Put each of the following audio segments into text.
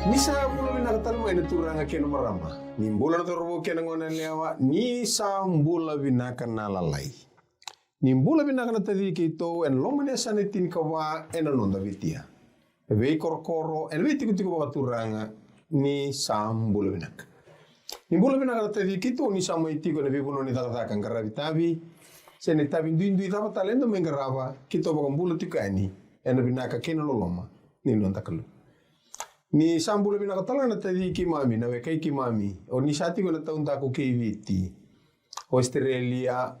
Nisa mula binakatan mo turang akin marama. Nimbula na torobo kinangonan liawa, nisa mbula binakan nalalay. Nimbula binakan na tadi kito, en lomanesa nitin kawa, en anonda vitia. Ebe korkoro, en veti kutiko baka turanga, ni mbula binak. Nimbula binakan na tadi kito, ni mo itiko na bibuno ni takatakan karabitabi, sen tabi duindui tapa talendo mengaraba, kito baka mbula tikani, en binaka kinaloloma, ni non takalu. Ni sambula binakatalang na tadi kimami, na kay kimami, o ni sati ko na taon tako kay Viti, Australia,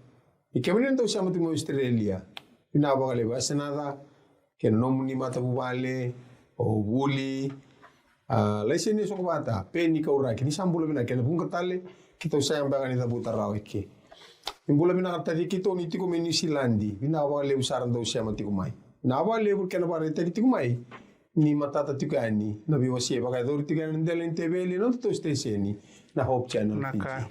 ikamanin daw siya matimo Australia, pinabakaliba, sanada, kinanom ni mata bubale, o buli, laisi ni sok bata, peni kauraki, ni sambula binak, kaya pung katali, kita usayang baka ni tabuta raw iki. Nimbula binakatadi kito ni tiko may New Zealandi, pinabakaliba usaran daw siya matikumay. Pinabakaliba kaya na parang tikumay, ni matata tikani na biwasi baka dor tikani ndelen tebeli no to steseni na Hope Channel Naka.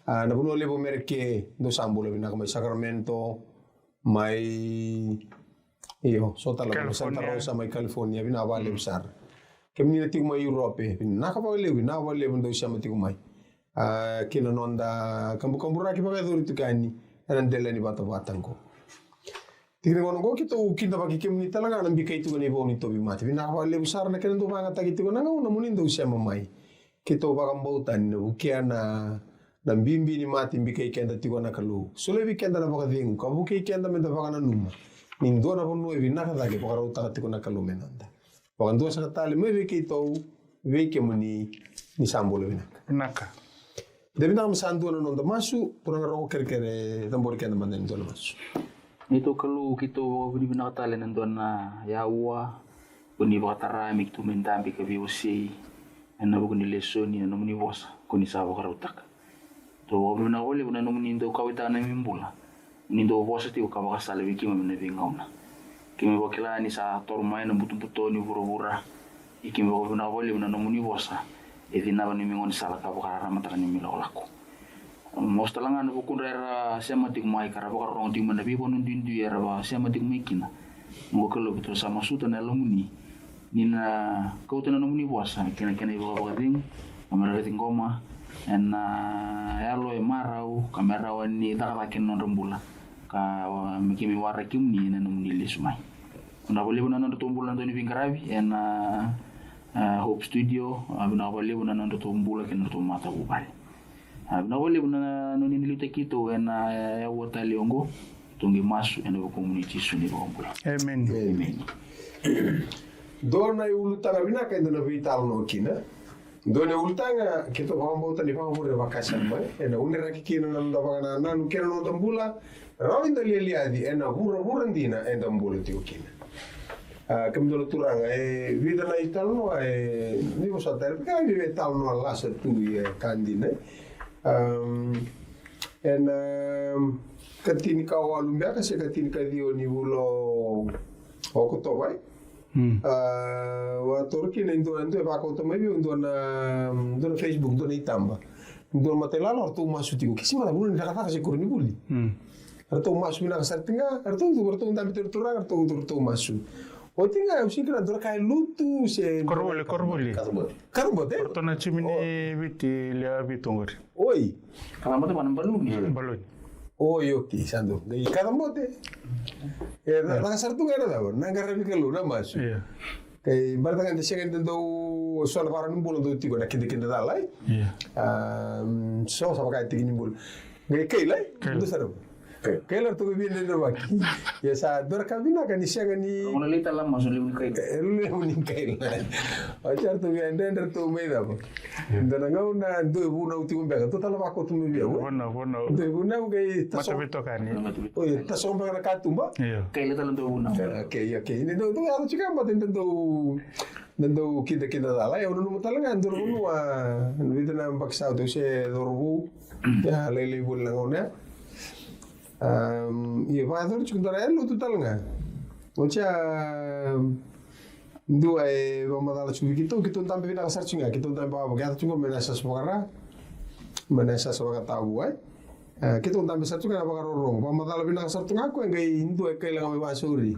Na buno lebo merke do sambulo binaka may Sacramento may sota la Santa Rosa may California binawale usar kemni na tigmay Europe nakapaglewi na wale do siya matigumay kinanonda kambu-kambura ki baka dor tikani andela ni bata-batang ko. Tignan ko kita kinda bagi kemni talaga nang bikay itu ni boni to bimati binawale usar na kenen do mga tagiti ko nang una munin do siya mamay kito bakang bautan ukian na bimbi ni mati bikay kenda tigo na kalu sule bikenda na baka dingu ka bukay kenda menda baka na numa ning do na bonu e binaka dagi baka ruta tigo na kalu menanda baka do sa katali me bikay to bikay muni ni sambolo Naka. Debi na masandu na nonda masu purang roko kere tambor kenda manden do na masu. Ito kalau kita bini binakatali nandoon na yawa, kuni bakatara miktu mentambi ka biusi, na bukan ni lesoni na nomuni bosa, kuni sawa karutak. To bini binakawali na nomuni indo kawitan na mimbula, indo bosa tiyo kabakasala wiki maminabingaw na. Kimi bakila ni sa tormay na buto-buto ni bura-bura, ikimi binakawali na nomuni bosa, na ni mingon sala kabakaramatakan ni milawalako. Most talangan bukun rera siya matik mai karena bakar orang timan tapi pun nundindu ya rawa siya matik mai kina. Ngo kalau betul sama suta na lamuni nina kau tu na lamuni puasa kena ibu bapa ting kamera ting koma en ya lo marau kamera wani tak rakin non rembula ka mikimi warakim ni na lamuni lismai. Unda boleh pun nando tumbulan tu ni pingkarabi en Hope Studio abuna boleh pun nando tumbula kena tumata bubal. Na wale na nilita kito na yawata liongo tungi masu ena community suni bombo. Amen. Amen. Dona ulutanga binaka ndo na vital no kina. Dona ulutanga kito bambo tani bambo re vacation mai ena unera kikina na ndabana na nukena no tambula rawinda lialiadi ena hura ndina enda mbula tiokina. Kami turanga vida na ital no ni bosa ter ka vive tal no la sa tu kandine. Katini ka walumbia kasi katini ka dio ni bulo oko to bai wa torki na ndo ba ko to mai ndo na Facebook ndo na itamba ndo matela lo tu masu tigo kisi mala bulo na ka kasi kurni buli arto masu na ka sartinga arto ndambi turtura arto masu o tinga eu sikra dor kai lutu se Korbole. Karbote. Portona chimini viti lia vitongori. Oi. Kalau mata mana balun ni? Balon. Oi oke sandu. Gai karbote. La sartu era da na ngarabi kalu na masu. Iya. Kai bartangan de segen do so la paran bolo do tigo na kinde dalai. Iya. So sa kai tigini bol. Gai kai lai. Do saru. Kailan tu bibili na baki. Ya sa dor kabina kan siya gani. Kalau lita lah masuk liun kai. Liun kai. Ajar tu biar ender tu meda ba. Ndana ngau na do buna uti kumbe ka total ba ko tu me biya. Bona. Do buna ngai Mata vitokani. Oi ta so ba ka tumba. Iya. Kai lita lantu buna. Okay. Ini do ya chika ba dendo kita dala ya unu talanga ndor unu vida na baksa do se dorbu. Ya lele bul ngona. Iya father cikundara elu tu talanga. Ocha dua vamos dar chuvi kita tampe vina kasar chinga kita tampe apa kita cungo menasa semua menasa semua tahu Kita unta besar tu kan apa karorong. Pamatala pinang sartu ngaku yang gay hindu kay lang kami basuri.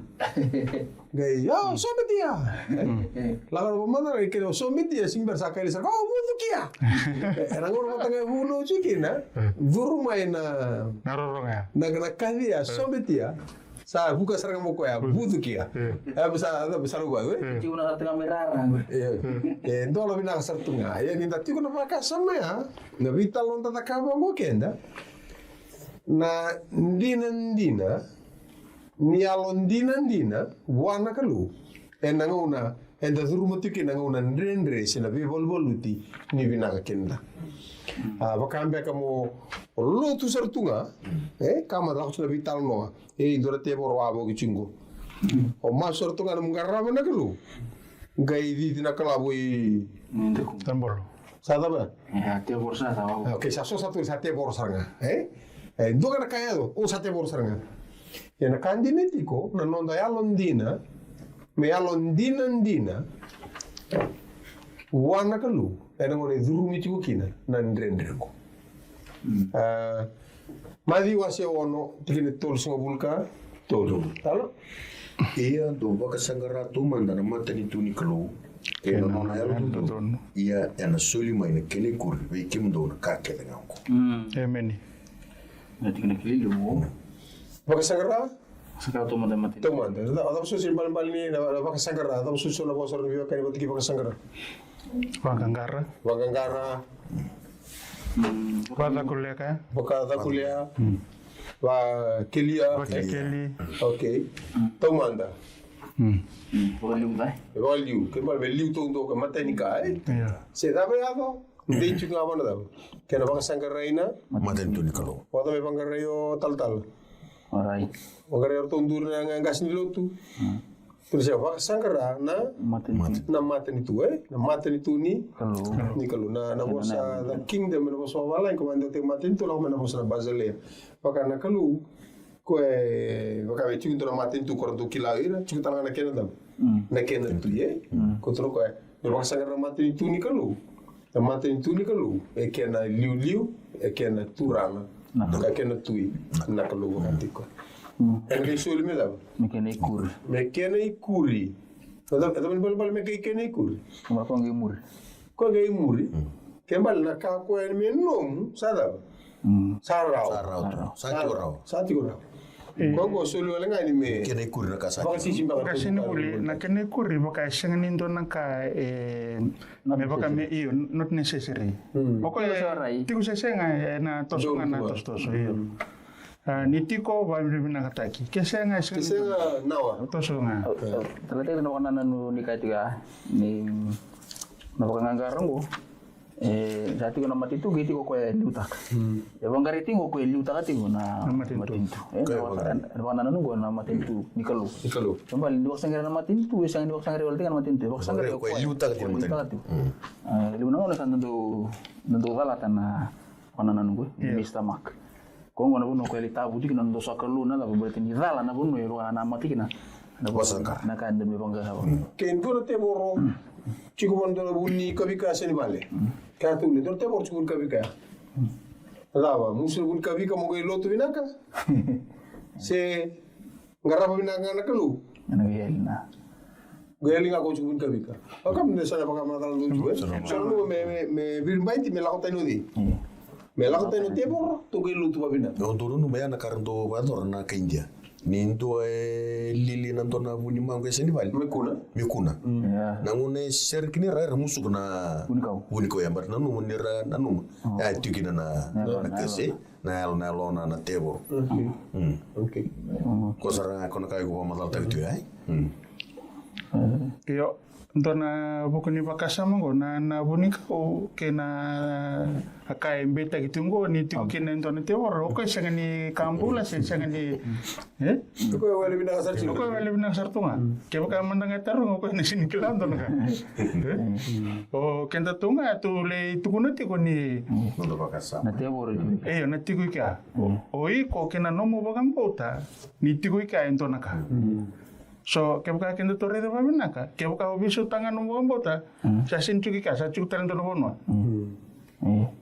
Gay, yo, somit dia. Lagar pamatala kay somit dia sing bersakay lisar. Oh, butuh kia. Erang orang matang bunuh cikin na. Durumay na. Narorong ya. Nagkakali ya, somit dia. Sa buka sarang mo ko ya, butuh kia. Besar gua. Cium nak tengah merah. Ento lo pinang sartu nga. Ya ninta tiko na pakasama ya. Na vital non tatakaba mo kenda. Na ndina ni alondina wana kalu enanguna enda durumatuki nanguna ndrendre sina bivolvoluti ni binaka kenda bakambia kamo lotu sartunga kama da kusna vital no indora te bor wabo gichingo o ma sartunga na mungarama na kalu gai di na kalabo i Tambor. sada ba Ya, te borsa tahu. okay sa satu sate bor saranga Dua kana kaya do, o sate bor saranga. Ya na kandinetiko na nonda ya londina, me ya londina ndina. Wana kalu, ena ngone durumi tiku kina na ndrendreko. Madi wase ono tikine tol singa bulka, tol. Talo? Iya, do baka sangara tu mandana matani tuni kalu. Kena nona yalo tu. Iya, ena suli mai na kene kuri, ve kim do na kake dengan ko. Emeni. Nanti kena kelilu mo. Baka sangara? Sekarang tu mati. Teman, ada susun bal-bal ni na baka sangara, ada susun na bosor ni kani batiki baka sangara. Wangangara. Wagangara, Wada kuliah ka. baka takulia, wa kelia. Wakekeli. Okay. Tomanda. Bukan lu dah. Igual liu, que mal liu todo que mata ni cae. Iya. Se da beado, de hecho nga mana da. Que na baka sangka reina, Matani tuni kalu. wada me banga reyo tal. Alright. Banga reyo tondur na ngas ni lotu. Terus ya baka sangka na Mati. na mata ni tu na mata ni tu ni Kalau ni kalu na bosa the kingdom na bosa wala ko manda te mata ni tu la na bosa na Basilea. Baka na kalu ko baka me chiku na mata ni tu koranto kilaira, chiku tanga na kena dam. Na kena tu ye. Ko tro ko baka sangka na mata ni tu ni kalu. Na mata ni tu ni kalu e kena liu e kena turana. Ka kena tui na kalu ko. Engri suli me dam. mungkin ikur. Me kena ikuri. Ada bal me kena ikuri. Cuma kau ngemur. Ko ga imuri. Kembal na ka ko en me nom sada. Sarao. Sarau tu. Sati orau. Sati ko. Ko go sulu wala ngani me. Kene kuri na kasati. Baka sisi baka. Kasi ni uli na kene kuri baka siyang nindo na ka me baka me iyo not necessary. Bako tiku sesenga na tosunga na tostoso iyo. Ni tiko ba na kataki. Kesenga Kisa nawa. tosunga. Ternyata itu nak nanu nikah itu ya. Ni nak nganggarang ko. Dati ko na matitu gitu ko liutak. Ya bang gari tingo ko liutak ati ko na matitu. Nawa nanu ko na matitu nikalu. Ikalo. Kembali di waktu na matitu, isang di waktu ngari walti kan matitu. Waktu ngari Ko liutak ti matan. Liu na kan tentu valatan na wana nanu ko di stomach. Kung ano puno ko litabu di kinando sa kaluna la berarti ni dala na puno yo na mati kina. Na Wasangkar. na kan demi bangga hawa. Ken ko te moro. Chiku mando bunni kabika seni vale. Ka tu ni te moro chiku kabika. Lava musul bun kabika mo ga lotu binaka. Se ngarapa binaka na kalu. Ano yel na. Galing ako chiku bun kabika. Akam ne sana baka matal lu. Solo me birbaiti me lakota no di. Me lakota no te moro to ga lotu babina. Yo turu no bayana karanto bador na ka India. Ninto lili nanto na buni mango seni vale. Me kuna. Mikuna. Ya. Nangune ser kini ra musu na Unikau. uniko ya bar nanu munira nanu. Ya tikina na kese na lona na tebo. Okay. Kosara kono kai ko matal tawitu ai. Iyo ntona buku ni bakasama ngo na bunika o kena akai beta gitu ngo ni tu kena ntona te oro ko sanga ni kampula sanga ni Ko wala binaka sa chiku. ko wala binang sartunga ke baka mandang tarung ko ni sini kilam ton ka o kenta tunga tu le tukuna ti ko ni Nondo bakasa. Na te boro ju. na tiku ka o i ko kena nomo bakam pota ni tiku ka ntona ka so ke buka kendo tore de babinaka ke buka obiso tangan no bota sa sintu ki ka sa cuk tan no bono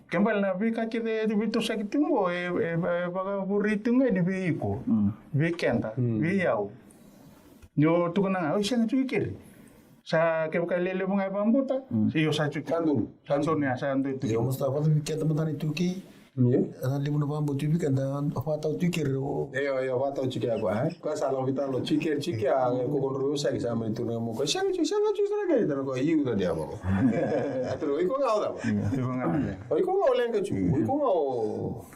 Kembali na bika kite di bitu sakit tumbo baga burito nga di biko. Weekend yau. Nyo tukuna siang cuikir. Sa kebaka lele bunga bambuta. Iyo sa cuikir. Sandun ya sandu itu. Ya Mustafa tu kita benar itu ki. Ana limu na bambu tu kan dan apa tahu tu kir. Yo va tau chike agua, ko sa lo vitalo chike ko con rusa que sama itu na mo ko shang chu sana ga ita ko yu da dia mo. Atro iko ga da. Iko ga olen ka chu. Iko ga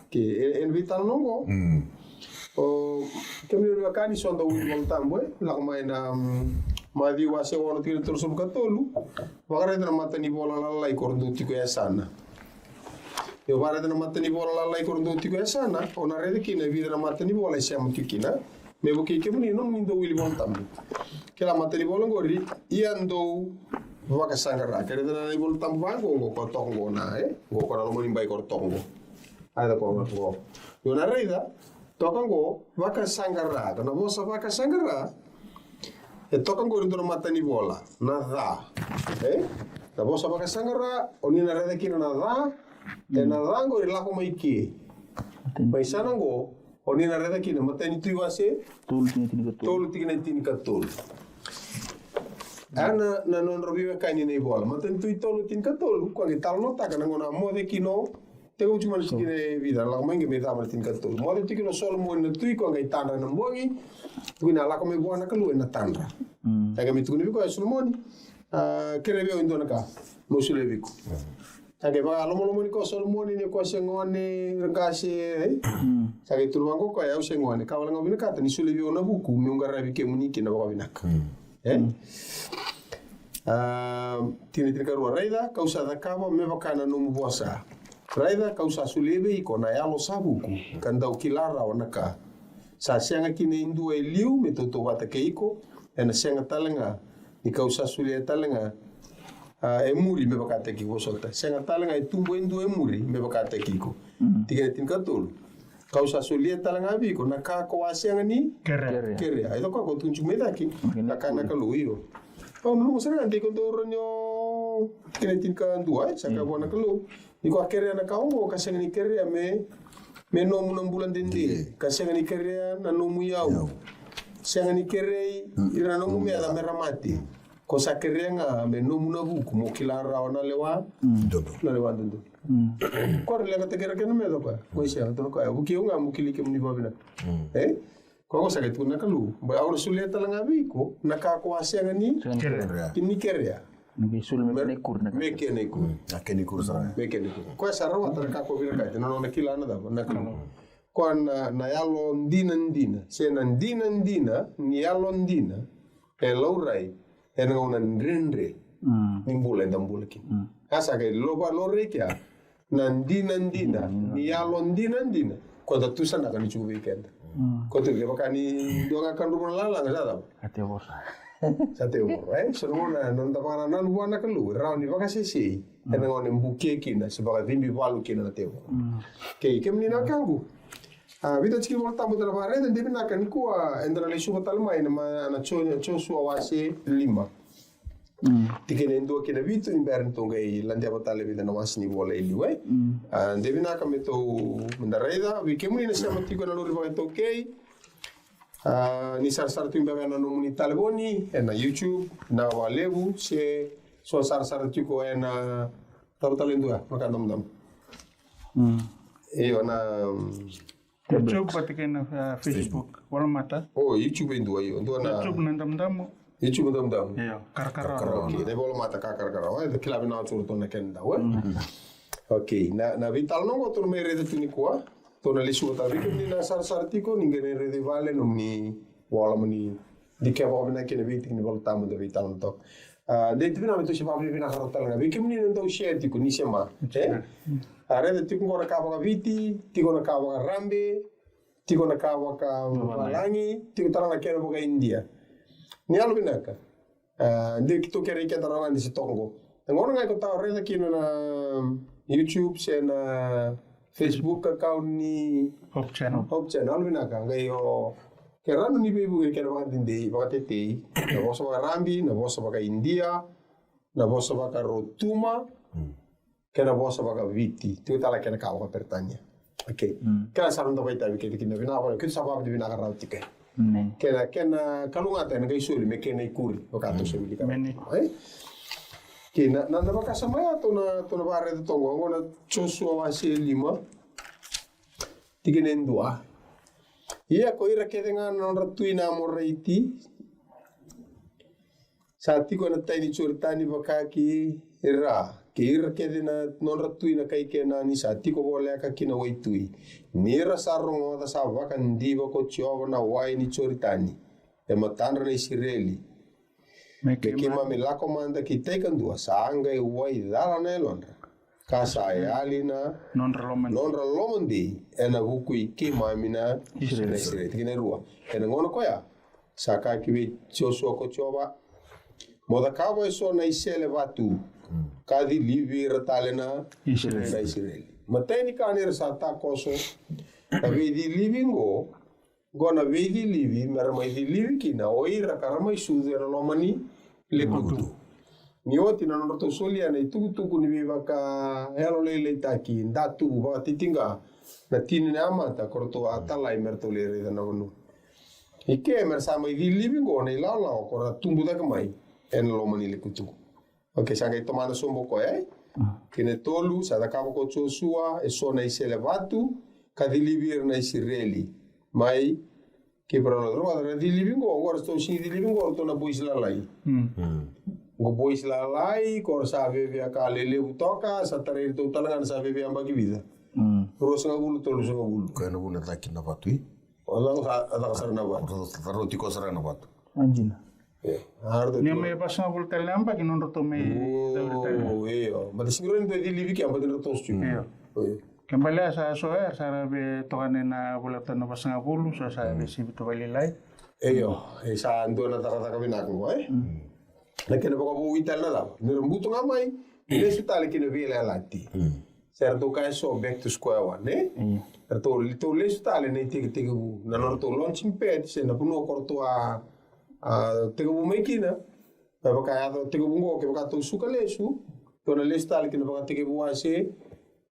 que en vital no go. O que me ro ka ni son da wi mo tambo la mai na ma di wa se wono tiro terus ka tolu. Wa ga na mata ni bola la lai ko ndu tiko ya sana. Eu vara na matani bola la lai korndo tiko sana ona rede kina vida na matani bola siamo tikina me bo ke muni no muni do wili bon tambi ke la matani bola ngori iando waka sangara ke rede na bol tambo ngo ko tongo na ngo ko na mo nimbai ko tongo ada ko ngo yo na reda tokango waka sangara na bosa waka sangara toka ngori do na matani bola na da na bosa waka sangara oni na rede kina na da e na rango i lako mai ki. Pai sana ngo, o ni na reda kina, matani tui wase, tolu tina tini ka tolu. Ana na non robiwe kaini nei bola, matani tui tolu tini ka tolu, kwa ni talo no taka na ngona mode kino, te uchi mana sikine vida, lako mai nge me tamar tini ka tolu. Mode tiki no solo mo na tui, kwa ngai tandra na mbongi, wina lako mai buana ka lue na tandra. Taka mi tukuni viko ya sulmoni, kere vio indona ka, mo sule viko. Sake ba lomo ni ko solomoni ni ko sengone ngase sake turbango ko ya sengone ka wala ngobina kata ni sule biona buku mi ngara bi ke muniki na ba binak tini ka ruwa raida kausa da kama me bakana no mubosa raida kausa sulebe iko na yalo sabuku kandau kilara wanaka sa senga kine indu e liu me toto wata ke iko ena senga talanga ni kausa sule talanga e muri me bakate ki wosolta senga talanga e tumbo indu e muri me bakate ki ko tigene tin katul kausa solia talanga bi ko na ka ko asenga ni kere ai to ko tunju me daki na kana ka luio o no mo sera ande ko do ronyo tigene tin ka ndu ai saka bona ka lu ni ko kere na ka o ka senga ni kere me no mu bulan dende ka senga ni kere na no mu yau senga ni kere ira no mu me ala meramati ko sakerenga me no muna buku mo kilara ona lewa na lewa dundu ko rele ka tekere ke no me do ka ko sia to ko buki nga mo kilike muni babina ko saket kuna kalu ba awro suleta langa biko na ka ko asenga ni kini kerea Ngi sul me kur na me kene kur Akeni kursa. me kene kur ko sa rawa tra ka ko vira ka no na kilana da na kalu ko na yalo ndina se na ndina ni yalo ndina e laurai ena una nrenre nimbula ndambula ki asa ke loba lorekia na ndina ni yalo ndina ko da tusa na kan chu weekend ko tu ke bakani donga kan rumah lala ngada da ate bosa sate o so na non da para na luana kan lu rauni bakasi si ena ngone mbuke kina sebaka vimbi valu kina na teo ke menina kangu vita chiki volta mo tra bare de bina kan ku endra le suba talmai na cho su awase lima tikene ndo kina vitu inverno tonga i landia batale vida na wasni vola ili we de bina kan meto mendareda vi kemuni na siamo tiko na lori va to okay ni sar tu imbe na no muni talboni na YouTube na walebu se so sar tiko na tabalendo maka dam e na YouTube patike na Facebook wala mata oh YouTube ndo ayo ndo na YouTube na dam YouTube dam iya kara okay de bola mata kara de kilabi na tsuru to na kenda we okay na vital no go to me rede tuni kwa to na lisu ta vi ni na sar tiko ni ngene rede vale no ni wala mani di ke bo na kene viti ni volta mo de vital to de tibina me to si papi vina harota na vi kemni ndo share tiko ni sema arede tiko ngora ka ba viti tiko na ka ba rambe tiko na ka ba ka balangi tiko tarana kene bo ka India ni alu binaka de kito kere ke tarana di sitongo ngora ngai ko ta rede kino na YouTube se na Facebook account ni Hope channel binaka ngai yo kerano ni bebu ke ba dinde ba tete na boso ba rambi na boso ba India na boso ba Rotuma kena bosa baka viti tu tala kena kau ka pertanya oke kena sarun to baita ke kina bina ko kita sabab di bina ka rauti ke kena kalunga ta ngai suli me kena ikuri baka to suli ka kena nanda baka samaya to na bare to tongo ngona Joshua wasi 5 tikenen 2 Ia ko ira ke dengan non ratuina mo reiti Sati ko na tayo ni Churitani bakaki ira kira ke na non ratuina kai ke na ni sati ko boleh ka kina waitui nira sarong da sa bakan di ko chova na wai ni Churitani e matandra na Israeli me kima me la komanda ki tekan dua sanga e wai dala na londra kasa alina non ralomondi e na bukui kima mina Israeli kina rua e na ngono ko ya saka ki be Joshua ko chova Moda kabo eso na isele batu kadi livi ratalena Israeli. Mateni kanir sata koso na vedi livingo gona vedi livi merma di livi kina oira karama isudu era lomani lekutu. Ni oti na noto solia na tuku ni viva ka elo lele taki ndatu ba titinga na tini na amata korto atala imertole re na gonu. Ike mersama di livingo na ilala ko tumbu da kamai en lo mani le kutu. Ok, sanga i tomana sombo ko Kene tolu sa da kabo ko Joshua e so na isele batu ka dilibir na Israeli. Mai ke pro lo da dilibir go agora sto sin dilibir go to na bois la lai. Go bois la lai ko sa veve ka lele utoka sa tare to talangan sa veve amba ki vida. Terus nga bulu tolu sa bulu. Ko na buna taki na batu. Wala ada sar na ba. Roti ko sara na batu. Anjina. Ni me passa vol telempa che non roto me ma di sicuro non di livi che ambati roto stu kembali sa sa be tokane na bolata na passa bolu sa be si to bali lai sa ando na taka binak mo na kena baka bu ital na daw ni rambuto nga mai ni su tale che ne vele alati certo ka so back to square one to le su tale ne tege bu na no to launching pad se na puno korto tega bu maikina pa baka ya tega bu ngo ke baka to suka lesu to na lista le kina baka tega bu ase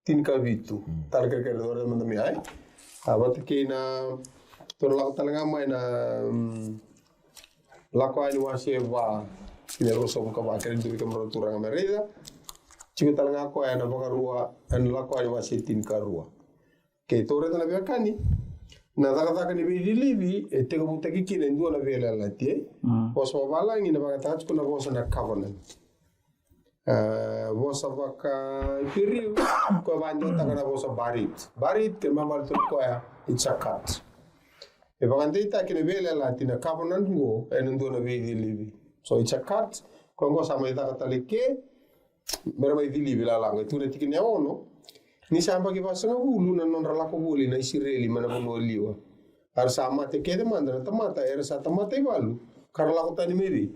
tin ka vitu tar ke dore manda mi ai abat kina to la talanga mai na la ko ai wase va kina roso ko ba ke ndu ke mo turanga merida chico talanga ko ai na baka rua an la ko ai wase tin ka rua ke to re na baka ni na taka ni vidi livi e tega butaki kina ndu na vela lati poso bala ngi na baka tach kuna bosa na covenant bosa baka piriu ko banjo taka na bosa barit ke mamal to ko ya it's a cut e baka ndita kina vela lati na covenant ngo e ndu na vidi livi so it's a cut ko ngo sama taka talike mera mai vidi livi la langa tu ne tikini ono ni samba ki pasanga bulu na non ralako buli na Israeli mana bono liwa har sama te kede manda na tamata era sa tamata ibalu karla ko tani mevi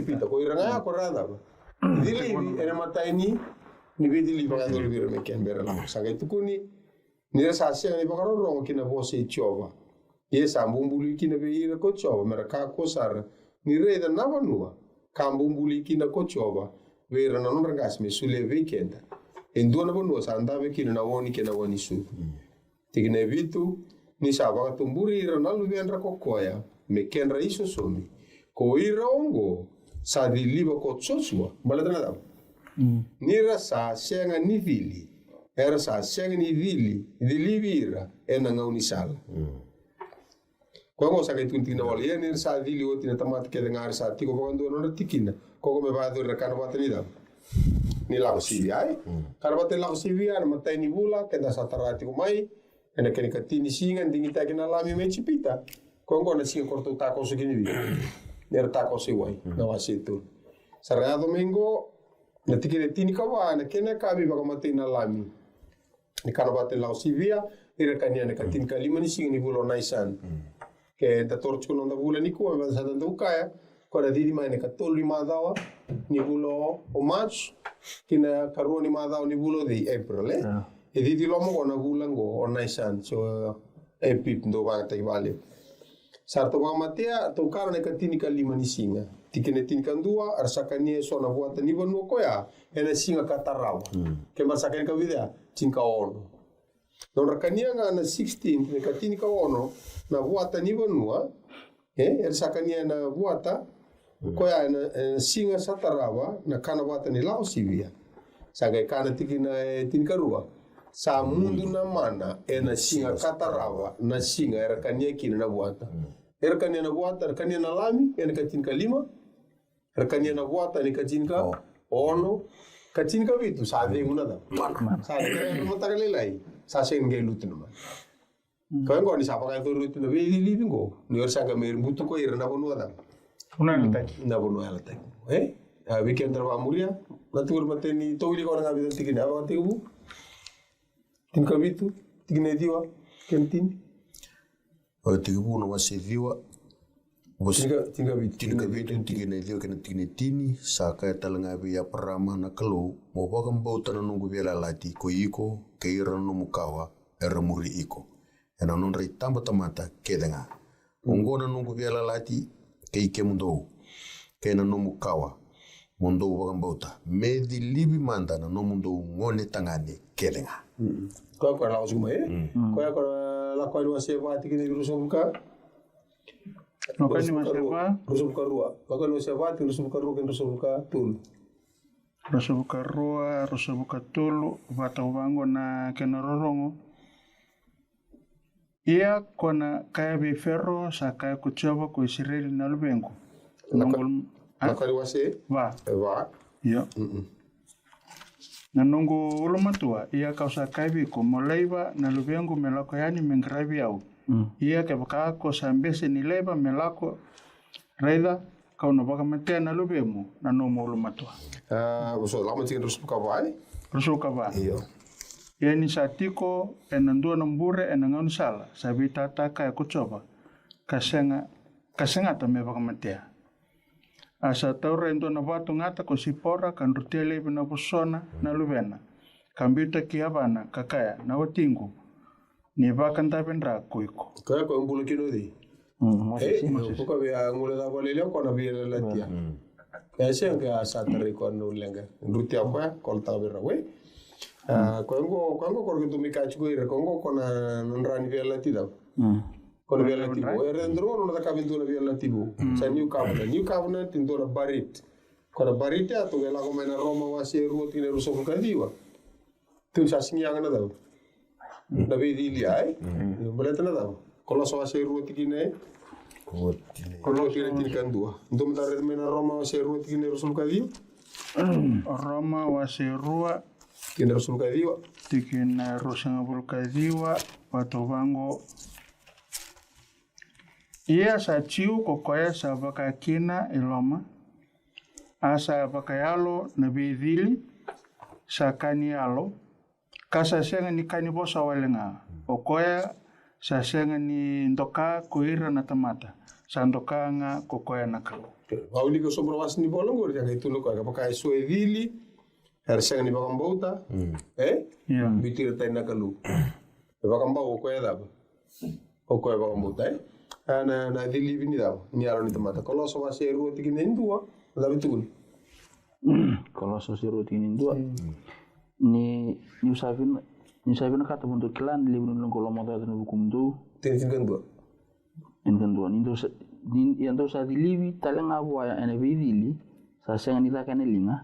pita ko iranga ko rada ba dili era mata ini ni vedi li baga dol viro me ken bera la saga tukuni ni sa sia ni bagaro ro kina bose chova ye sa bumbuli kina be ira ko chova mera ka ko sar ni reda na vanua kambumbuli kina ko chova vera na non rangas me sule weekend en dua na bono sa andave kina na woni kina woni su tigine vitu ni sa baka tumburi ira na lu vian rakokoya me ken ra iso somi ko ira ongo sa di liba ko Joshua balata na daw ni ra sa senga ni vili era sa senga ni vili di livira ena ngauni sala ko ngo sa kai tuntina wali ni sa vili oti na tamat ke dengar sa tiko bondo no tikina ko me ba do rekano batrida ni la cosivia karabate la cosivia na matai ni bula ke da satarati kumai ena keni katini singa ndingi ta kina lami me chipita kongo na singa korto tako so kini vi ner tako se wai na wasitu sarga domingo na tikine tini kawa na kena kabi baka matai na lami ni karabate la cosivia ira kania na katini kalima ni singa ni bulo naisan ke da torchu no da bula ni ko ba sa da ukaya ko da didi mai ne katoli madawa ni bulo o march kina karua ni madao ni bulo di April e didi lomo kona bulan go o naisan so pip ndo ba tai vale sarto ba matia to karne katini kalima ni singa tikine tin kandua arsakania sona buata ni vanua koya ena singa katarawa ke marsakani ka videa tin ka ono non rakania nga na 16 ne katini ka ono na buata ni vanua arsakania na buata koya ena singa satarawa na kana buata ni lao sivia sagai kana tikina tin karua sa mundu na mana ena singa katarawa na singa rakania kina na buata Erkania na buata, erkania na lami, ena katin ka 5. Erkania na buata, ena katin ka 1. Katin ka vitu, sabi muna da. Sabi ka matagal nilay. Sasa yung luto naman. Kaya ko, ni sapa kayo luto na, living ko. Ni orsa ka may buto ko, ira na puno da. Una alatay. Na puno alatay. Weekend trabaho muria. Natugur mate ni tawili ko na nga bitan tikin. Ako ang tigo. Tin ka vitu, tikin na diwa, kentin. O te kipu na wase viwa. Tinga vitu tigina idio kena tigina tini. Sa kaya talanga ya parama na kalau. Mo wakang bauta na nungu vela lati. Ko iko, ke ira no mukawa. Era muri iko. Ena non rei tamba tamata kedenga. Ongo na nungu vela lati. Ke ike mundo. Ke na no mukawa. Mundo wakang bauta. Me di libi manda na no mundo ngone tangane kedenga. Kau kau lawas kuma kau lakoi dua sewa tikin ni rusum ka. Lakoi dua sewa. Rusum ka rua. Lakoi dua sewa tikin rusum ka rua kin rusum ka tul. Rusum ka rua, rusum ka tul. Vata ubango na kenororongo. Ia kona kaya beferro sa kaya kuchava ko Israeli na lubengo. Lakoi dua se. Va. Iya. Nanungu ulumatua, ia kausa kaibi ko molaiba na lubengu melako yani mengrabi au. Ia ke bakako sambese ni leba melako raida kau na baka matea na lubemu na nomo ulumatua. So lama tikin rusum ka vai. Rusum ka vai. Iyo. Ia ni satiko enandua nambure enangaun sala sabi tataka ya kucoba kasenga tame baka matea. Asa taura endo na watu ngata ko sipora kan rutele na busona na luvena. Kambita kiabana kakaya na watingu. Ni bakan tapendra kuiko. Kaya ko mbulu kino di. Puka bia ngule da bolele ko na bia latia. Kaya siang kaya satari ko no lenga. Rutia apa ko ta bera we. Ko ko gitu mikachi ko ira ko na nrani bia latia. Kono via lativo. Rendro no da kavintura via lativo. Sa New Covenant indora barit. Kono barit ya to la come na Roma wa se ruoti ne ruso ka diwa. Tu sa singyang na daw. Da vedi li ai. Boleta na daw. Kono so wa se ruoti kine. Kono kine tin kan dua. Ndom da red na Roma wa se ruoti kine ruso ka diwa. Roma wa se rua kine ruso ka diwa. Tikin ruso ka diwa patobango. Ia sa ciu kokoya sa bakakina iloma. Asa bakayalo na bidili sa kanialo. Kasa senga ni kanibosa walenga. Okoya sa senga ni ndoka kuira na tamata. Sa ndoka nga kokoya na kalo. Pauli ko sobra was ni bolong gor jaga itu loka kapakay suevili. Senga ni bakambauta. Bitir tay na kalu. Bakambau okoya daba. Okoya bakambauta na dilivi ni daw ni alo ni tamata kalau so wase ruoti kinin dua labi tugul kalau so ruoti kinin dua ni usavin kata untuk klan libu nung kalau mau tahu hukum tu tin kan dua ni yang tu sa dilivi talang abu ya ene vidili sa senga ni takane linga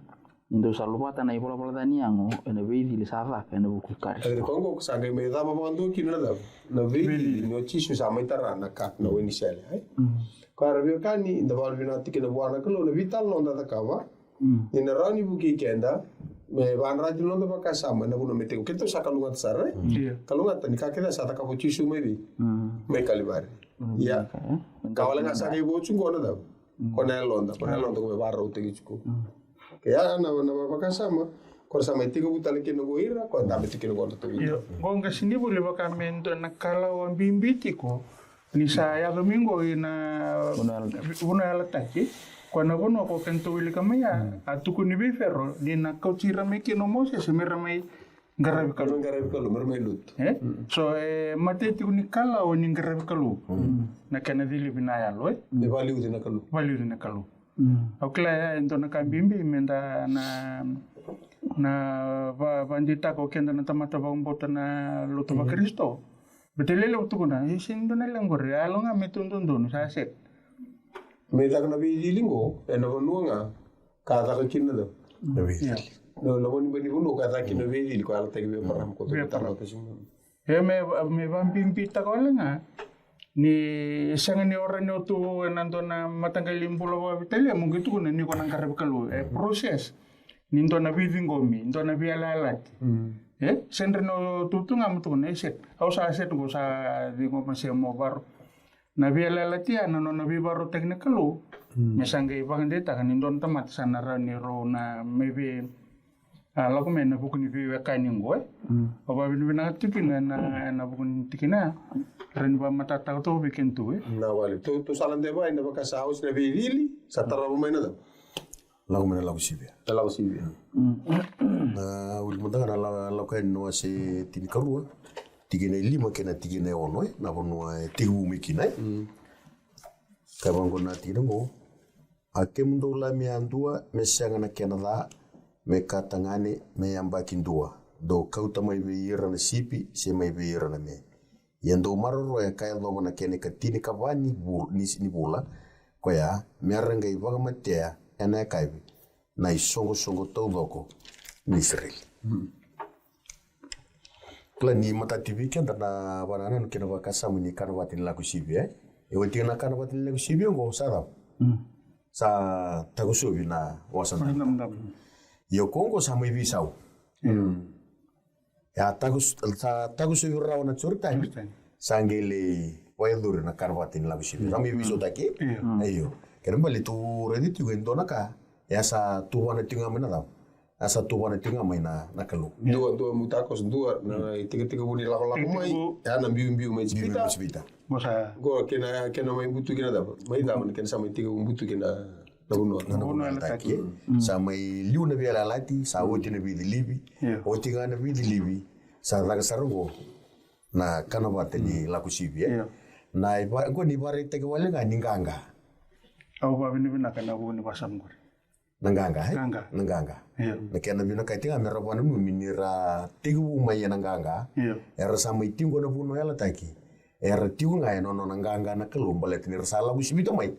Indo salupata na ipola tani yango ene vidi sava ene buku kari. Agre kongo sangai me dama mandu kina da. Na vidi no chisu sa mai tarana ka na weni sele ai. Kara bio kani da val vina tikina buana kalo na vital no da kawa. Ina rani buki kenda me van rati no da baka sama na buno meteu kento sakalungat sare. Kalungat ni ka keda sa ta ka chisu me bi. Me kalibari. Ya. Kawala nga sa kay bo chungo na da. Kona londa ko barra utegi chuko. Kaya na mapakasama kwa sama itiko butale kino goira kwa ndabe tikino kwa to yo gonga sini bule bakamento nakala wa bimbitiko ni saya domingo ina una ala taki kwa na bono ko kento wili kamaya atuku ni beferro ni na kautira me kino mose se meramai ngarabi kalu mermai lut so mate tiku ni kala o ni ngarabi kalu na kana dili binaya loe de valiu de nakalu Okla ento na kambimbi menda na bandita ko kenda na tamata ba umbota na luto ba Kristo. Betelele utukuna isindo na lang gore alo nga metundundun sa set. Meta kana bidilingo ena vanunga kata ka kinna do. No lo ni bani vuno kata kinna bidil ko ala tagi param ko tama to sing. Me bambimbi ta ko nga ni sanga ni orang ni tu nanto na matanggal limpulo ba bitele mo gitu kuna ni ko nang karab kalu proses ninto na bivingomi ninto na bialalat sendre no tutu ngam tu na set au sa set go sa di ko masih mo bar na bialalat ya no na bibaro teknikalu mesanga ibang deta kan ninto tamat sanara ni ro na maybe ala ko mena bukuni bi wekani ngoy aba bin na tipin na bukuni tikina ren ba matata to bikin tu na wali tu salan de ba ina baka sa haus na bidili sa tarabu may na lagu mana lagu sibia na ul mudanga na lagu kan no se tin karua tigene lima kena tigene ono na bono tigu mikinai kabango na tinango akemundo la mi andua mesanga na kenada me katangane me ambakindua do kauta mai beira na sipi se mai beira na me yendo maroro ya kaya lobo na kene katini kavani ni bula ko ya me aranga ibaga matea ena kaibi na isongo tau loko ni Israel kla ni mata TV kan na banana no kena bakasa muni kana batin lagu sibi e wati na kana batin lagu sibi ngo sa tagusubi na wasan yo Kongo sama ibi sau. Ya tagus rawa na curta ni. Sangele wailur na karwatin lagu sibi. Sama ibi so taki. Ayo. Kena bali tu ready tu endo naka. Ya sa tuwa na tinga mana tau. Asa tuwa na tinga mai na kalu. Dua mutakos dua na tiga buni lako mai. Ya na biu mai cipita. Mosa. Go kena mai butu kena tau. Mai tau kena sama tiga butu kena nabuno taki sama liu na biala lati sa oti na bidi libi oti nga na bidi libi sa laga sarongo na kanabate ni laku sibi na iba ngo ni bare tege wale nga ninganga au ba bini bina kana bu ni basam gore nanganga na kena bina kai tinga mera bana mu minira tigu mai nanganga era sama itingo na buno yala taki era tigu nga no nanganga na kelum balet ni sala bu sibi to mai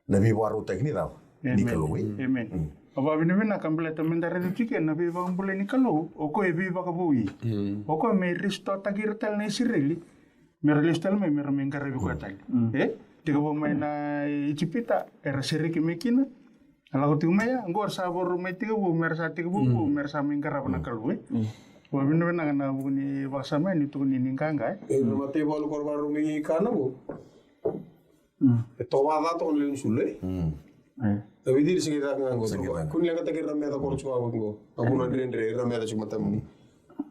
nabi waru tekni tau ni kalu amen aba bini bina kambele tamendare ni chicken nabi bang bule ni kalu oko ebi baka bui oko me risto takir tel ni sirili me ristel me mengkare bi ko tal tiga bo mai na icipita era siriki mekina ala ko tumaya ngor sabor me tiga bo mersa tiga bo mersa mengkara bana kalu aba bini bina kana buni basama ni tu ni ninganga no mate bolu korbaru mi kana bo Tova to on sule. Tapi di sini kita nganggo. Kun yang kata kira meta korcu nganggo. Aku nandre meta cuma tamu.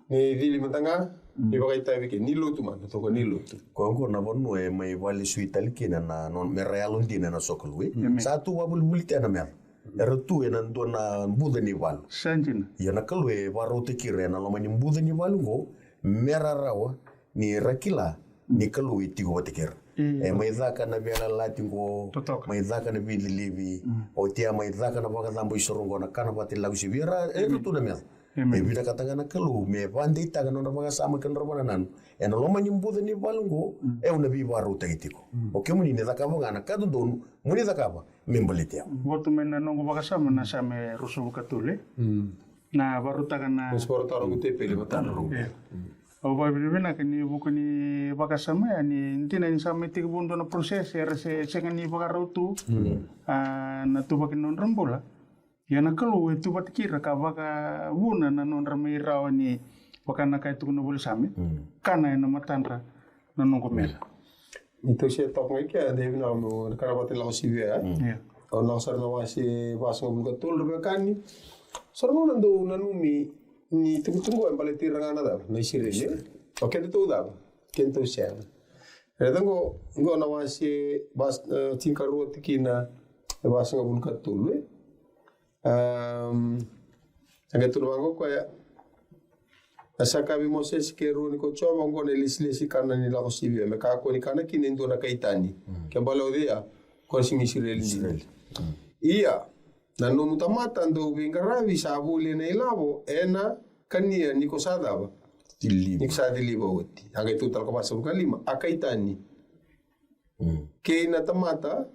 Ni di lima tanga di bagai tabi ke nilu tu man to ko nilu. Ko ngor na bonu e mai wali suital kina na non me realon dina na sokolwe. Satu wabul bulite na mer. Era tu e nan dona buda ni wal. Sanjina. Ya na kalwe waro te kire na lo mani buda ni wal ngo mera rawa ni rakila ni kalwe tigo te kire. Mai zaka na biala latingo mai zaka na bidi libi o tia mai zaka na baka zambo isorongo na kana batin lagu sibira tu na mer e bida katanga na kalu me bandi taga no baka sama kan robana nan e no loma nyimbu ni balungo e una bi baru tagitiko o ke muni ne zaka bonga na kadu don muni zaka ba membalitia botu mena no baka sama na same rusu katule na baru taga na sport taro ku tepe le matan ro o ba bibina kini bukuni baka sama ya ni ntina ni sama tiga bundo na proses ya rese sengani baka rautu na tu baka non rambola ya na kalu itu bat kira ka baka buna na non ramai rawani baka na kai tu no bol same kana na matanra na non komela itu sih top ngai ke de bina mo kana batin law sibi ya o law sar na wasi waso bul katul be kani sorno nando nanumi ni tunggu yang paling tirang ada na isirele o kente tu da kente usia redango ngo na wasi bas tinkaru tikina bas ngabun katul angkat tu bango ko ya asaka bi Moses keru ni ko choba ngo ne lislesi kana ni la kosibi me ka ko ni kana kinendo na kaitani kembalo dia ko sing isirele Ia, na nomu tamata ndo vingaravi sa vule na ilavo ena kania niko sadava. Niko sadiliva oti. Aga itu tal kapasa bukalima akaitani. Ke na tamata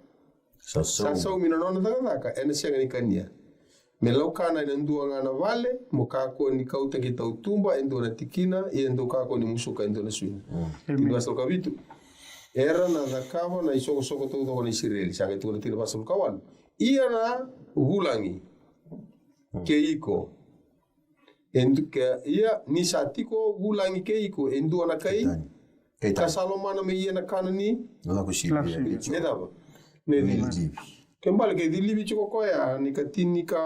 sasau mina nona taka ena sianga ni kania. Melau kana ina ndua ngana vale mo kako ni kauta ki tau tumba endo na tikina i endo kako ni musuka endo na suina. Kini basal kavitu. Era na zakava na isoko soko tau tau na Israeli sanga itu na tira basal kawan. Ia na hulangi keiko endu ke ia ni satiko hulangi keiko endu na kai kasalomana me ia na kanani na kusibi nedaba nedili kembali ke dilibi chiko koya ni katini ka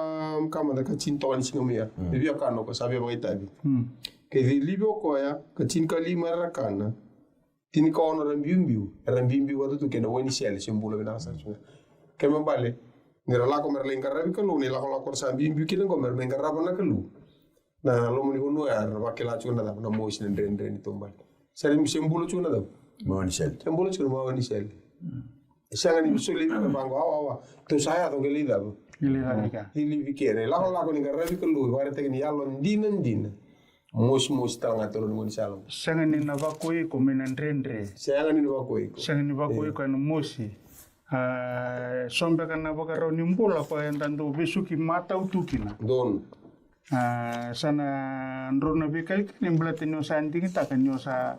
kama da kacinto ani singamia bibia kano ko sabe ba itabi ke dilibi koya kacin kalima rakana tini ka ono rambimbiu watu tu kena woni sel simbolo bina sa kembali ngira lako mer lengkarabi kalu ni lako sambi bikin ko mer lengkaraba na kalu na lo muni hono ya wakila chuna da na mois na ndre ni tombal sari mi sembolo chuna da mawani sel sembolo chuna mawani sel sanga ni bisuli na bango awa to saya to gelida Ilida. hili vikere lako ni ngarabi kalu wara te ni yalo ndina mos tanga to no ni salo Sanga ni na vakoi ko menandrendre. sanga ni wakoi Sanga ni vakoi ko na mosi. Sombe kana bakaro ni mbula ko endandu bisuki mata utukina. don Sana ndrona bikai ni mblate no santi kita kan yo sa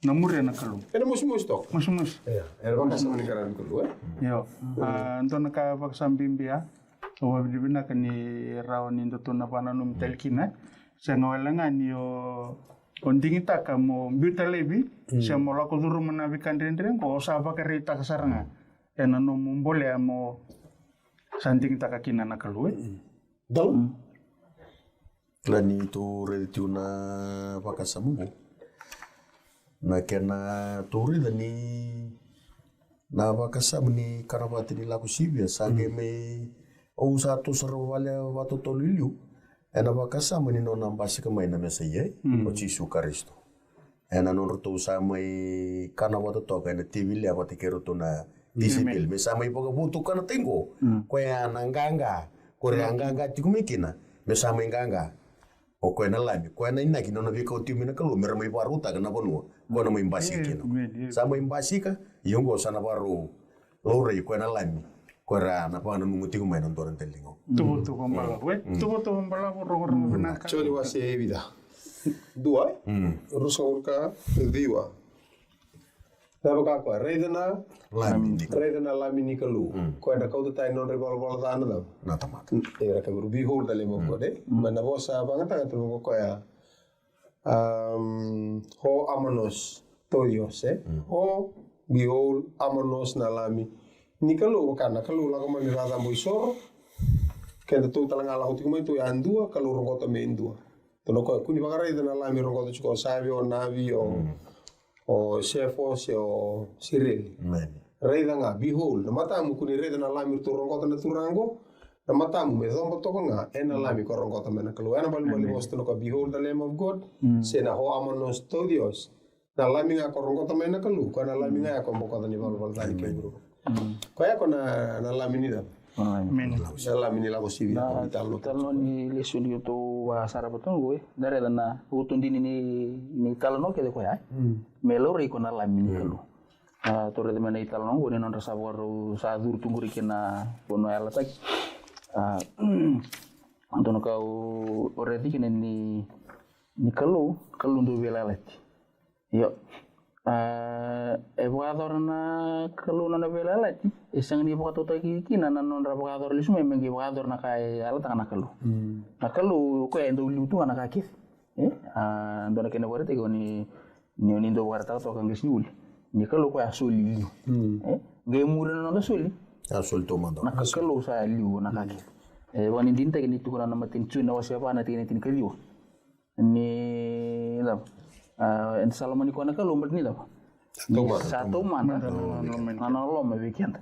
namure na kalu. ena mos to Mus. ya era baka sa ni ngarabi kalu Yo. Antona ka baksambimbia. So wabibina kan ni rawani ndo tuna pananum telkina. Sanga walanga ni yo ondingita ka mo mbitalebi. Sa mo lako duru manabikan rendren ko sa bakarita kasaranga. Ena no mumbole mo santing takakina na kalu. don lani tu reditu na pakasamu na kena turi dani na pakasamu ni karabati ni laku sibia sange me o satu serwale watu tolilu ena pakasamu ni nona mbasi kemai na mesaye o Yesu Kristo ena non roto samai kana watu toka ena TV le apa tikero to na disipil me samai poka butu kana tengo ko ya nanganga ko nganga tikumikina me samai nganga o ko na lami ko na ina kino na biko timina kalu mera mai paruta kana bonua ko na mai mbasi kino samai mbasi ka yongo sana baru lore ko na lami ko ra na pa na munguti ko mai non toran telingo Tubo mbala we. Tubo mbala ko rogor mo benaka. choni wase vida dua rusaurka diwa Napa kakwa redana lami ni kalu ko ada kau tai non revolver dana da na tamat era ka rubi hol dale mo ko de mana bosa bangata ka tu ko ya ho amanos toyos ho bihol amanos na lami ni kalu kana kalu la ko mani rada mo isor kenda tu talanga la huti ko mai tu andua kalu rongota me indua tono ko kuni bagara redana lami rongota chiko savi o navi o chefos o sireli reida nga bihol na matamu kuni reida na lami turongota na turango na matamu me zombo toko nga ena lami korongota mena kalu ena bali bosto no ka behold the lamb of God sena ho amanos to Dios na lami nga korongota mena kalu ko na lami nga kombokota ni bal tani ke bro ko ya ko na lami ni da Men. na lami ni la ko sivi Talo ni lesion yo to wa sara potong gue dari dana utun dini ni talo no kede ko ya melori ko na lami ni kalu torre de mena italo no gue non rasa waru sa dur tungguri kena bono ala tak antono kau already kena ni kalu ndo velalati yo evador na kalu na velalati isang ni pakato taki kina na non rapakador lisu memang evador na kai ala taka na kalu ko endo lutu na kakis ndo na kena warete ko ni ndo warata to kan gesni uli ni kalu ko asuli ge mura na suli asul to mando na kalu sa liu na kakis wani dinta kini tu na matin chu na wasiapa na tin kaliu ni la en Salomon ko na kalu ni la satu mana lo me weekend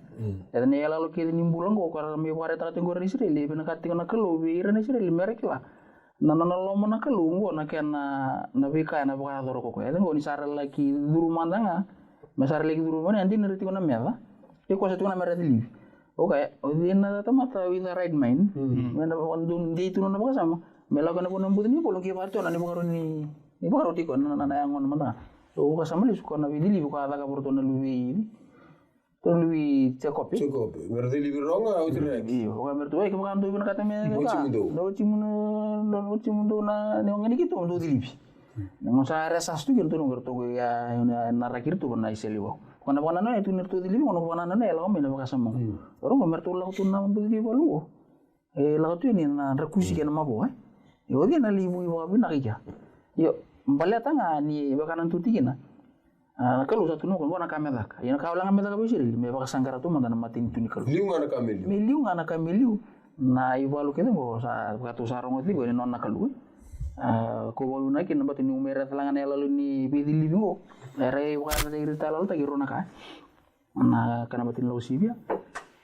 eta ne yala lo kiri nimbulang ko kara me ware ta tengo Israel be na kati na kalu be ira Israel merekla na lo mana kalu ngo na kena na wika na baka doro ko eta ngo ni sara lagi duru mandanga masara lagi duru mana andi nerti ko na mela e ko satu na merati li Okay, odi na tamata with the right mind. Mena on di tu na makasama. Melakukan apa nampu ni bolong kia parto na ni bangaro tiko na yang on mata. So kasama li suka na vidili buka ada kapur to na luwi. To luwi cekopi. Cekopi. Berarti lebih ronga atau tidak? Iyo, bukan bertuai kemudian tu ibu kata me. Do cimundo na ni orang ni gitu do dilibi. Nang sa resas tu gitu nong gerto ya narakir tu na iseliwa. Kana bana na itu nirtu dilibi kono bana na ela kami na kasama. Orang mertu lau tu na dilibi balu. Lau tu ni na rekusi kana mabo Yo dia na libu iwa bina kaya. Yo mbale tanga ni bakanan tu tigina. Kalau satu nukon gua nak kamera. Yang kau lang kamera kau sih, me baka sangkara tu mana mati tu ni kalau. Liu ngana kameliu. Liu ngana kameliu. Na iwa lu kita gua sa katu sarong itu gua ni non nakalu. Kau baru naik ni nampak ni umera telangan lalu ni bedi liu. Ere iwa ada iri talalu tak kira nak. Na kana batin lau sibia.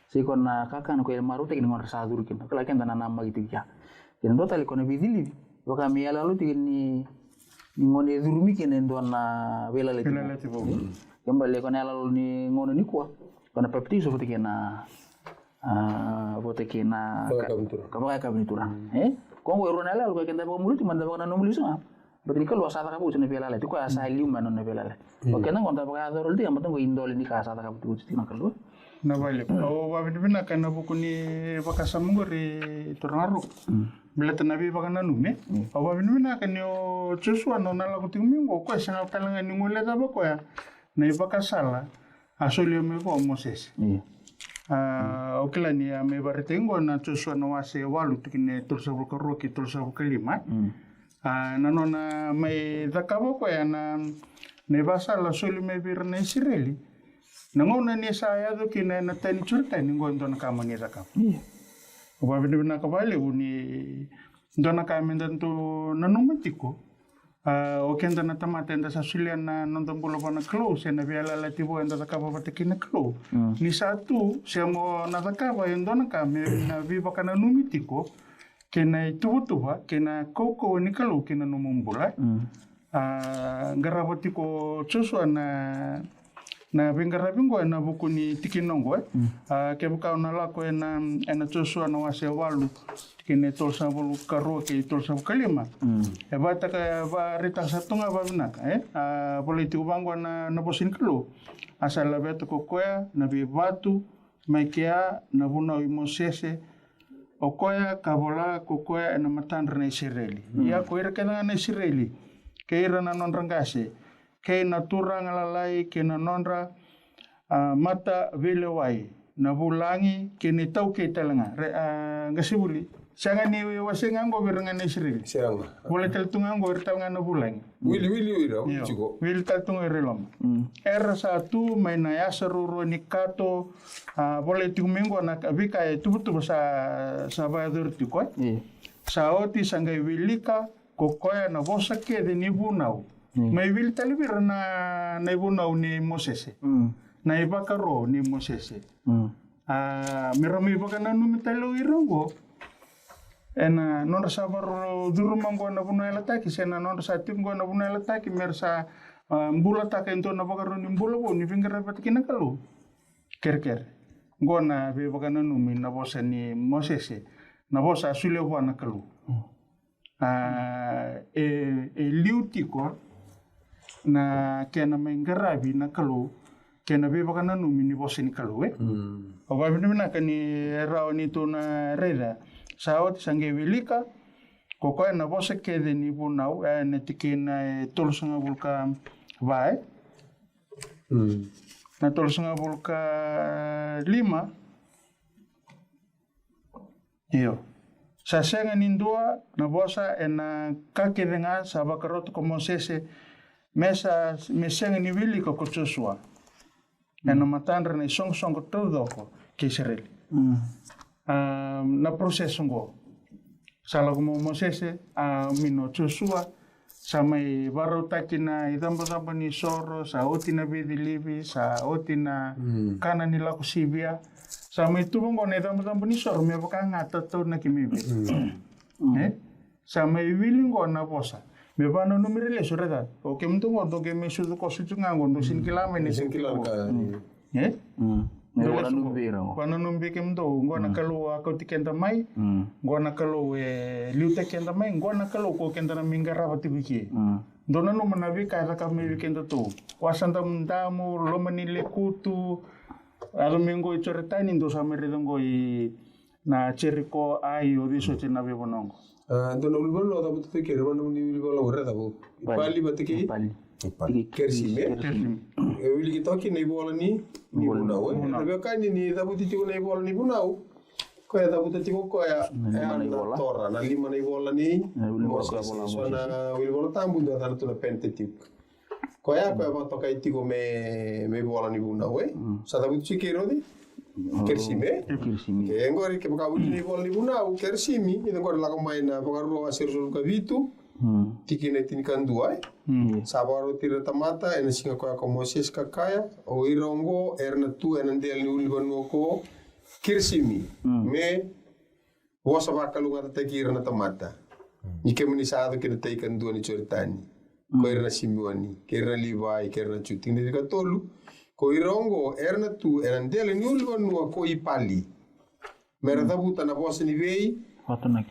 Sikon na kakan ko el maru tak ni ngor sa durkin. Kalau kan tanah nama gitu ya. Yang tu tali kona bidili, baka miya lalu tiga ni ngone durumi kene na bela leti. Kembali kona lalu ni ngone ni kuah, kona pepti so fote kena, fote kena kabaka kabinitura. Kau erona lalu kau kena baka mulut cuma baka nanu mulut sama. Berarti kalau asal kabu cina bela leti, kau asal lium mana na bela leti. Baka nang konta baka ador leti, amat nang indol ni kasa tak kabu tu cina kalau. Na balik. Oh, babina kana buku ni baka samungori tornaru. Bila tenabi baka nanume. Oh, babina kana yo Joshua no nala kuting mingo ko sanga talanga ni ngole ta bako ya. Na baka sala. Asolio me ko Moses. Okela ni ame baritengo na Joshua no wase walu tikine tulsa buka roki tulsa buka lima. Nanona mai dakabo ko ya na basa solio me bir na Israeli. Nangona ni saya tu kena natani cerita ni gua untuk nak kami ni zakam. Ubah benda kabale uni untuk nak kami dan tu nanomatiko. Oke anda nak tamat anda sasulian na nonton bola pada close anda biar lalai tibo anda tak apa pada kena close. Ni satu saya mau nak kami yang untuk nak kami na biar kena numitiko kena itu kena koko ni kalau kena nomong bola. Garabotiko Joshua na bingo na buku ni tikinongo ke buka na lako na Joshua na wase walu tikine tolsa bolu karo ke tolsa kalima bata ka ba rita satunga ba binaka politiko bango na bosin kelo asal beto ko koya na bi batu maikia na buna Moses okoya kabola ko koya na matan na Israeli ya ko ira kana na Israeli ke ira na non rangase ke natura ngalalai ke nonra mata velewai na bulangi ke ni tau ke talanga ngasibuli sanga ni wasenga ngo berenga na Israel Sanga. boleh teltunga ngo bertanga na bulangi Wili chiko. wil teltunga relom era satu maina ya seruro ni kato boleh tumingo na bika tubutu sa badur tiko saoti sangai wilika kokoya na bosake de ni bunau may wil talibir na ibunau ni Moses. Na ibakaro ni Moses. Merami baka na numitalo irongo. Ena non sa baro durumango na buno elataki sena non sa tingo na buno elataki mersa mbula taka into na baka ron mbula bo ni fingra patikina kalu. Ker. Ngona be baka na numi na bosa ni Moses. Na bosa sule ho na kalu. Liutiko na kena maingarabi na kalu kena be baka na numi ni bosa ni kalu o ba bina kani rao ni to na reda saot sange wilika koko na bosa ke de ni bunau na tikina tolsanga bulka vai na tolsanga bulka 5 iyo sa senga nindua na bosa na kake denga sa bakarot ko Moses mesa mesenga ni wili ko Joshua na matandra na song ko todo ko ke Israel na proseso ngo sala ko Moses mino Joshua sa may baro takina idamba ni soro sa otina bidilibi sa otina kana nila ko sibia sa may tubong ko na idamba ni soro may baka ngata to na kimibi sa may wiling ko na bosa me bano numerele sureda o ke mtu ngo do ke me sudu ko sutu ngango do sin kilame ni sin kilaka Wala numbira. Wana numbi ke mdo ngona kalu ako tikenda mai ngona kalu liute kenda mai ngona kalu ko kenda na mingara bati wiki dona no manavi ka ka me weekend tu wasanta mundamu lomani lekutu alo mengo ichoretani ndo samere ngo i na cheriko ai odiso tena be bonongo dona ulbolo da butu fikere wana ni ulbolo ora da bu pali batiki kersime wili ki toki na ibola ni bunau na be kani ni da butu tiko na ibola ni bunau ko ya da butu tiko ko ya na tora na lima na ibola ni na wili bola tambu da da tuna pente tiko ko ya ba toka tiko me ibola ni bunau sa da butu chikero di kersime ngori ke baka butu ni ibola ni bunau kersimi ida ngori la ko mai na baka ro asir sul ka vitu tikine tinkan dua sabaro tira tamata ena singa koya ko Moses kakaya o irongo erna tu ena del ni ulibanu ko kirsimi me wosa bakalunga ta kira na tamata ike mini saado kina taikan dua ni choritani ko erna simiwani kerna livai kerna chuting ni ka tolu ko irongo erna tu ena del ni ulibanu ko ipali merda buta na bosa ni vei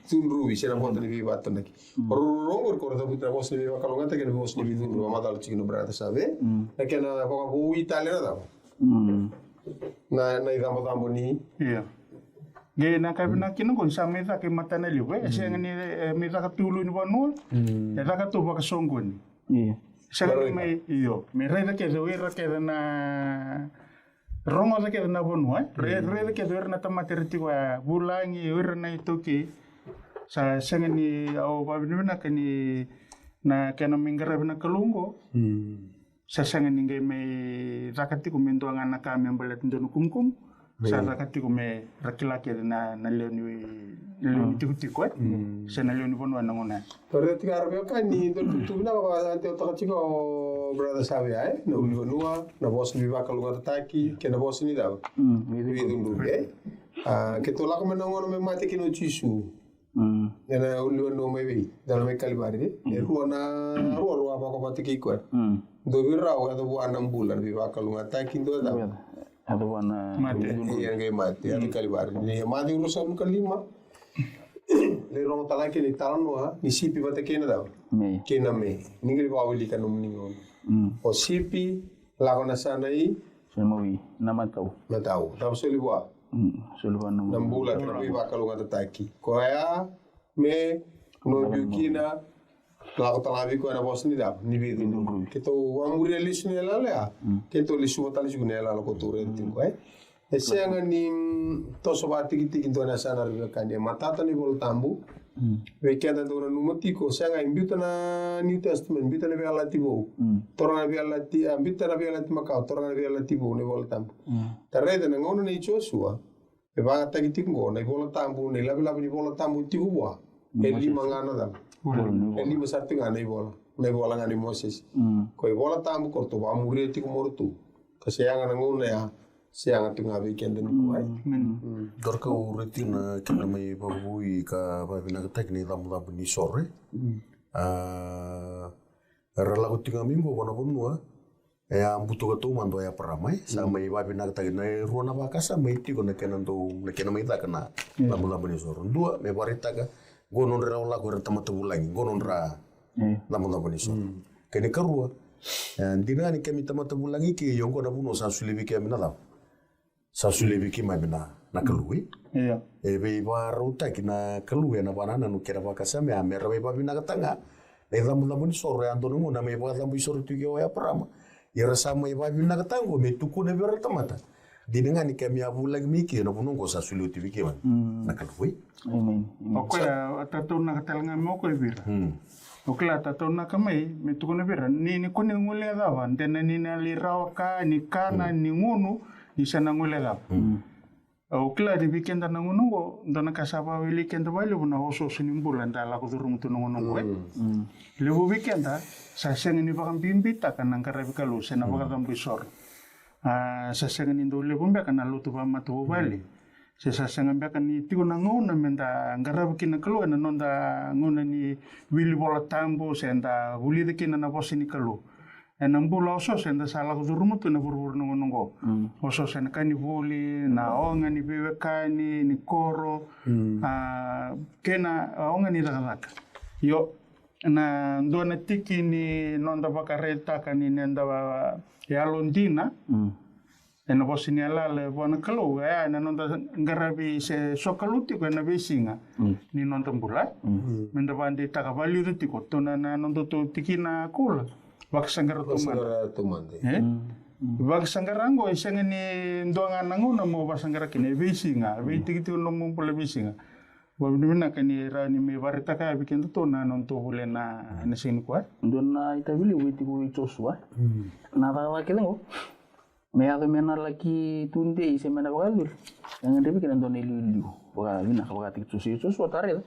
tunru isena bota ni viva tonaki rongo ko da buta boss ni viva kalonga ta ke boss ni viva madal chino brata sabe na ke na ko bu italiana da na idambo dambo ni iya ge na ka bina kino ko sa me ta ke matana liwe senga ni me ta ka tulu ni bonu ya ta ka to ba ka songo ni iya senga me iyo me re ke zo ira ke na rongo da ke na bonu re ke do na tamateri ti wa bulangi ira na itoki sa senga ni au ba bina ka ni na kana mingara bina kalungo sa senga ni ngai me zakati ko mendo ngana ka me mbalet ndonu kumkum sa zakati ko me rakila ke na leoni tikuti ko sa na leoni bonu na ngona pero ti garbe ka ni do tu na ba ante to chiko brother sabe ai no ulibonua na boss ni va kalunga taki ke na boss ni da mi dundu ke to la ko me ngono me mate kino chisu ena ulibonua me vi da me kalibari ruana ruwa ba ko mate ki ko do birra o do wana mbulan vi va kalunga taki ndo da ada wana mate iya ngai mate ati kalibari ni mate urusan kalima le rong tala ke ni talano ni sipi bate kena da kena me ningri ba wili kanum ningon o sipi lago na sana i semawi nama tau tam soli wa soli wa nambula na ba kalunga tataki ko ya me no bukina lago tala bi ko na bos ni da ni bi dundu ke to amuri lis ni la la ke to lisu tali su ni la ko to re tin ko e senga ni to so ba tiki tiki to na sana ri ka ni matata ni bol tambu we kenda do na numotiko senga imbuta na New Testament imbuta na bi ala tibo torana bi ala ti imbuta na bi ala ti makau torana bi ala tibo ni bol tambu tarede na ngono ni Joshua e ba tiki tiki ngo na bol tambu ni labi labi ni bol tambu tiku wa e lima ngana da e lima satu ngana ibola na ibola ngani Moses ko ibola tambu korto ba muri tiku mortu kasenga na ngono ya siang tu ngabi kende ni kuai dorka uretina kena mai babui ka babina tekni damu damu ni sore relaku tinga minggu wana bonua ya butu ka tu mando ya paramai sa mai babina tekni ruana bakasa mai tiko na kena mai takana damu damu ni sore dua me barita ka gonon ra ola ko reta mata bulangi gonon ra damu damu ni sore kene karua dina ni kemi tamata bulangi ki yongo na buno sa sulibi ke minada sa sulibi ki mai bina na kalui iya e be ba rota ki na kalui na banana no kera bakasa me amera be ba bina katanga le damu damu ni sore ando no na me ba damu sore tu yo ya prama ya rasa me ba bina katango me tuku ne be tamata dina ni kemi abulang mi ki no buno sa sulibi ki na kalui amen ko ya tatu na katalanga mo ko ibira okla tatu na kamai me tuku ne bira ni kone ngule dawa ndena ni na lirawaka ni kana ni ngunu di sana ngule da okla di weekend na ngono ndana kasaba weekend bali buna oso sinimbulan dala ko durung tu ngono ko le weekend sa senga ni bakam bimbita kan karabi kalu sena bakam bisor sa senga ni ndole bombe kan lutu ba matu bali sa senga be kan ni tigo na ngona menda ngarabi kin kalu na nonda ngona ni wili bola tambo senda guli de kin na bosini kalu enang bula osos enda salah kuzurumu tu na buru nungo. Osos ena kani vuli na onga ni bewekani ni koro kena onga ni dagalaka. Yo na ndo na tiki ni nonda bakareta kani nenda ya Londina. Ena bosini alale buana kalau na nonda ngarabi se sokaluti ko na besinga ni nonda bula. Menda bandi takabali uti ko to na nonda to tiki na kula. Baksangara tumande. Baksangarango isang ni ndoanga nanguna mo basanggara kini besinga. Tiki no mo pula besinga. Wabimina kani rani me barita ka bikin to na nonto hule na nasin kwa. Ndona itabili witi ko itoswa. Na tawa kelengo. Me ado mena laki tunde ise mena bagalur. Yang ndebi kena ndona ilu. Baka bina ka baka itoswa tare.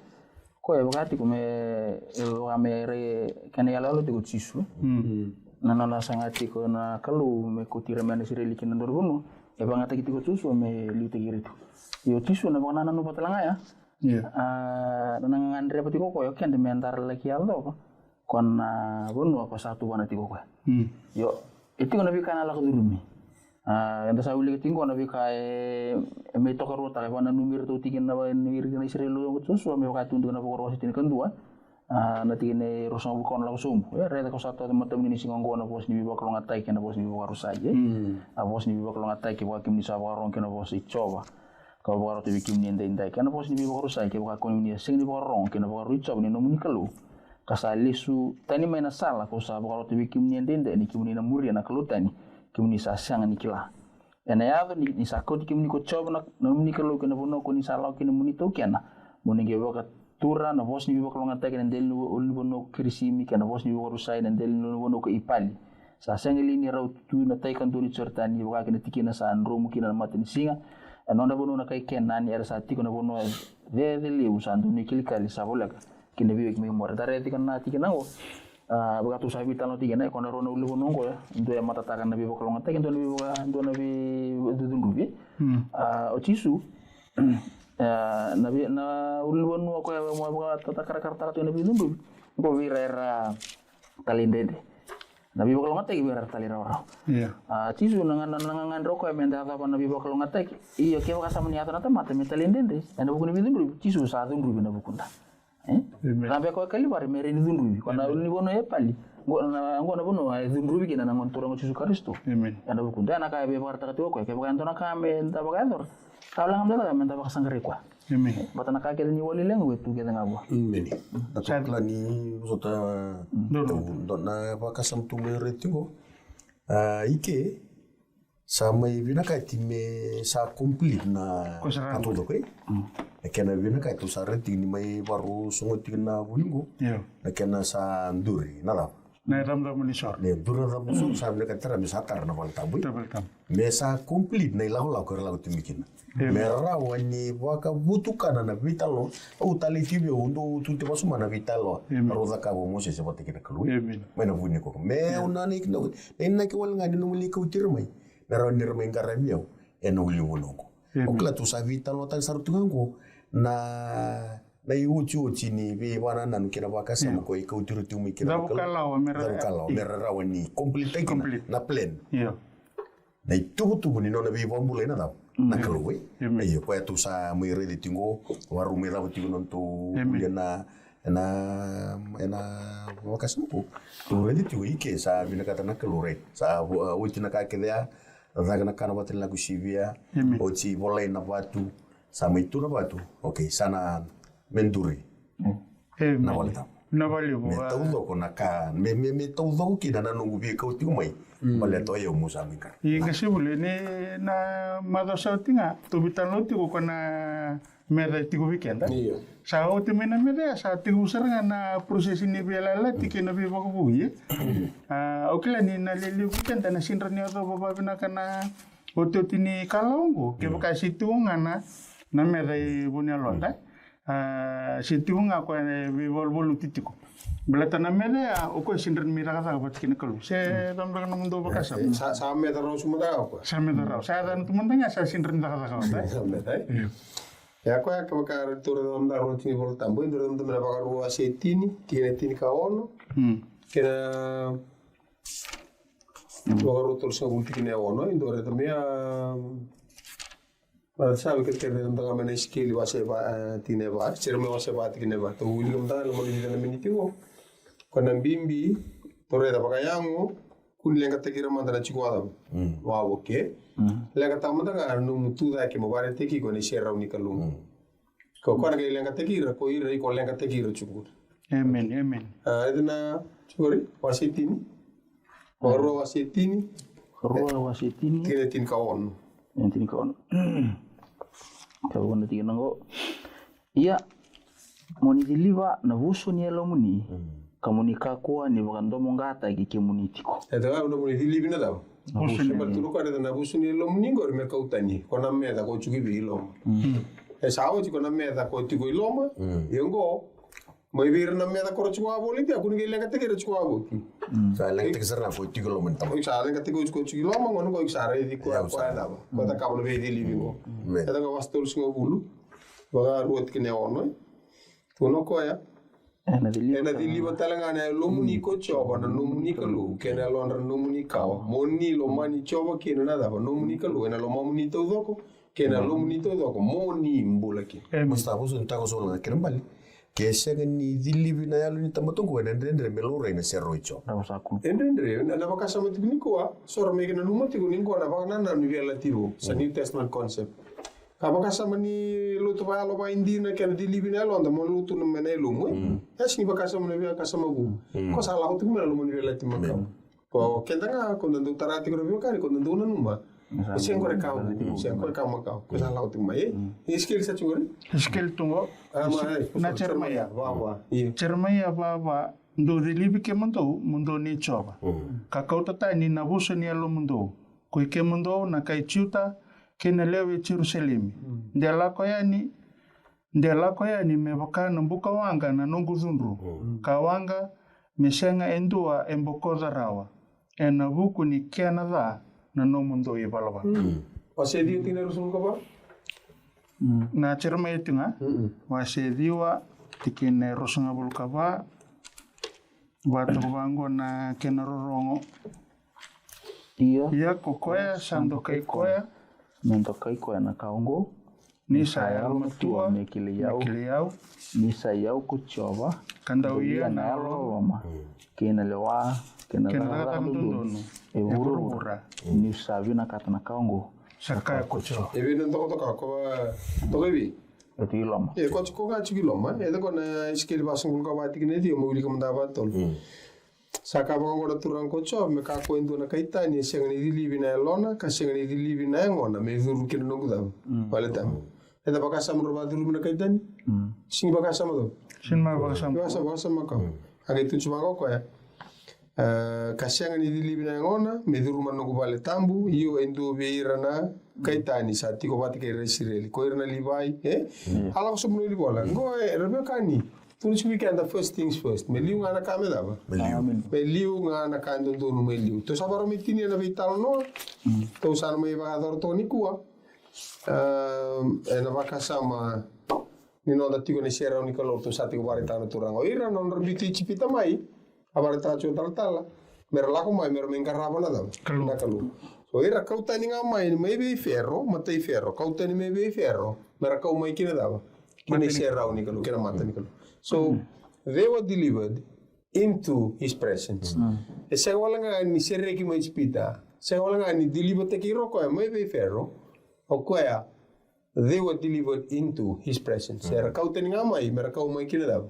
Ko e baka ko me re kani ala lo tiku tisu. Na sangati ko na kalu me ko tira mena sireli kena ndor gono. E banga taki tiku tisu me lute giritu. Yo tisu na baka nanu patalanga ya. Nang andre pati ko yo kende mentar laki aldo ko. Kon bono ko satu wana tiko ko. Yo itu ko nabi kana la ko durumi. Enda sa uli ketinggo na bika me to karo ta wana numir to tikin na numir na Israelo ko so me ka tundu na pokoro sitin kendua na tikine rosong bukon la sum ya reda ko satu mata mini singongo na bos ni biba ko ngatai kana bos ni biba ro saje bos ni biba ko ngatai ke wa kim ni sa wa ron kana bos ichoba ka wa ro tibi kim ni ndai kana bos ni biba ro saje ke wa ko ni sing ni wa ron kana wa ro ichoba ni no muni kalu kasalisu tani mena sala ko sa wa ro tibi kim ni ndai ni kim ni na muri na kalutani kimuni sa siang ni kila. Ena ya ni sa ko kimuni ko choba na muni kalau kena bono ko ni sala kena muni to kena. Muni ge boka tura na bos ni boka ngata kena del ul bono kirisimi kena bos ni boka rusai na del bono ko ipali. Sa siang ili ni rau tu na tai kan turi certa ni boka kena tikina sa andro mungkin na mati ni singa. Ena bono na kai kena ni era sa tiko na bono de li usandu ni kilikali sa bolaka. Kena biwek mi mor dare tikana tikina o. Begitu saya bilang nanti kena ekonomi rono ulu nongko ya, untuk yang mata takan nabi bakal ngatek, untuk nabi dudun rubi, ochisu, nabi na ulu nu aku yang mau buat tata kara tu nabi dudun rubi, kau wirera talindede, nabi bakal ngatek wirera talirara. Chisu nangan rokok yang mendah apa nabi bakal ngatek, iya kau kasih meniatan atau mata metalindede, yang bukan nabi dudun rubi, chisu satu rubi nabi kunda. Sampai kau kali baru meri dudun rubi, karena ulu bono ya pali. Ngona bono ay dudun rubi kina nangon turang Yesus Kristus. Anda bukan dah nak ayah beberapa kata kau, kau bukan tu nak kami entah bagaimana. Kau lang ambil kami entah bahasan kerikwa. Bata nak kaki ni wali leng wetu kita ngabo. Meni. Dapat lani sota dona bakasam tu meritingo. Ike sama ibina kai time sa complete na atau tu kai. Kena bina kai tu sa rating ni mai baru sungut na bulingo. Na kena sa nduri nada. Na ram menisor. Ne dura ram so sa bina kai tera misatar na wal tabu. Me sa complete na ilau lau timikin. Merah wani waka butukan na vitalo au tali tibi undo tu te pasuma na vitalo roda ka bo mose se bote kina kalui. Mana vuni ko. Me unani kino. Enna ke wal ngani no muli ko tirmai. Naro nirmai ngarabiau eno uli wonoko. Okla tu sa vitalo tan sarutungango na iuchi ni be wana nanu kina waka sama ko ikau tiru tumi kina kalau merah wani complete na plan. Na itu ni nona be bombule na dau. Na kalui. Ayo ko tu sa mai rede tingo waru me dau tingo nonto na waka sampo. Tu rede tingo ike sa bina kata na kalure. Sa uti na ka kedea daga na kana batel lagu sivia oti volei na batu sama itu na batu. Oke, sana menduri. Na walita. Na valeu. Me taudo ko na ka me taudo ki na nungu bi ka uti mai. Bale to yo musa mika. I kasi bule ni na madosa tinga tu bitan lo tigo kana meda tigo weekend. Sa uti mena meda sa tigo seranga na proses ini bela la tike na bi bako buye. Okela ni na leli weekend na sinra ni oto baba bina kana oto tini kalongo ke baka situ ngana na meda bunya londa. Situ nga ko bi bol titiko. Belata na meda o ko sinran mira ka ba tikina kalu. Se tambra na mundo baka sa. Sa meda ro sumada ko. Sa meda ro. Sa dan tumantanya sa sinran ka ka. Sa meda. Ya ko ya ka baka tur na mda ro tini bol tambo ndur na mda baka ro asetini, tini ka ono. Kena Baka rutol sa ulti kine ono indore tamia sabe que tem tanga mena skill wase ba tine ba cerme wase ba tine ba to wuli kam tanga mo ni na miniti wo kona bimbi tore da baka yango kun lenga tekira mandana chikuada wa oke lenga tamanda ga no mutu da ke mo bare teki ko ni shera unika lumu ko kona ga lenga tekira ko ira ko lenga tekira chukur Amen, amen. Edna chukuri wasitini Oro wasitini tine tin kaon tin kaon kawan tin ngo iya moni diliva na vusu ni elo muni kamuni kakua ni bagando mongata ki kemunitiko eta no moni dilivi na daw vusu ni batulu ka na vusu ni elo muni ngor me kautani kona meda ko chuki bi iloma sawo ti kona meda ko ti ko iloma yengo mo ibir na meda ko chukwa boliti akuni ge lenga tekere chukwa boti sa lenga tekere ko ti ko lomen tam sa lenga tekere ko chuki loma ngono ko sare di ko da ba ko ta kablo be di livingo eta ga wastul singo bulu baga ruot kine ono tuno ko ya ena diliva talanga na lomuni ko choba na nomuni kalu kena lonra nomuni kawa moni lomani choba kena na da nomuni kalu ena lomuni to doko kena lomuni to doko moni mbula ki mustafa sun ta ko so na kirambali kesa ni dilivi na yalu ni tamatongo ndendre melore na serroicho na wasaku ndendre na bakasa matini ko soro me kena numati ko ningo na baka na ni vela tiro sa new testament concept kabakasa mani lutu ba lo ba indina kena dilivi na lo anda mo lutu na menelo mo ni bakasa mo vela kasa magu ko sala ko tumela lo mo ni vela timakam ko kenda ko ndu tarati ko vio kari ko ndu na numba Siangkore kau makau, kita laut tu mai. Skill sa cungore? Skill tungo. Na cermaya. Cermaya baba ndo dilibi ke mundo ni choba. Kakau tata ni na buso ni alo mundo. Kui ke mundo na kai ciuta ke na lewe Jerusalem. Ndela koya ni me baka na buka wanga na nungu zunru. Kawanga mesenga endua embokoza rawa. Ena buku ni Canada. Na no mundo i balaba. Wasedi tina rusun ko ba? Na cerma itu nga. Wasedi wa tikine rusun abul ka ba. Batu bango na kenarorongo. Iya kokoya sando kai koya. Mento kai koya na kaongo. Ni sayal matua mekiliau. Ni sayau kuchoba. Kandawia na Roma. Kena lewa kena tundono. Urura ni sabi na kata na kaongo sakaya kocho ebe ndo to ka ko to gebi eti loma ko ga chigi loma ko na skill basung ko ba tikine di mo wili kam da ba tol saka ba ngora turang kocho me ka ko ndo na kaita ni sengani di libi na lona ka sengani di libi na ngona me zuru kin no guda wala tam ba ka sam ro ba duru na kaita ni sing ba ka sam do sin ma ba sam ka age tu chuma ko ya kasianga ni dilibi na ngona meduru manogu vale tambu io endo veirana kaitani sa tiko bati ke resireli ko irna libai ala so mo libola ngo rebekani tuni weekend the first things first me liu ngana kameda ba me liu ngana kando no me liu to sabaro mitini na vital no to san me va dor to ni kuwa na vakasama ni no da tiko ni sera ni kalor to sa tiko bari tano turango ira non rbiti chipita mai abare tracho tartala merlako mai mer mengarraba na dam na kalu so ira kautani nga mai maybe ferro matei ferro kautani maybe ferro mer kau mai kina daba kina share ni kalu kina mata ni kalu so they were delivered into his presence se wala nga ni share ki mai spita se wala nga ni deliver te ki roko maybe ferro o koya they were delivered into his presence. Era kau teni ngamai, mera kau mai kina dab.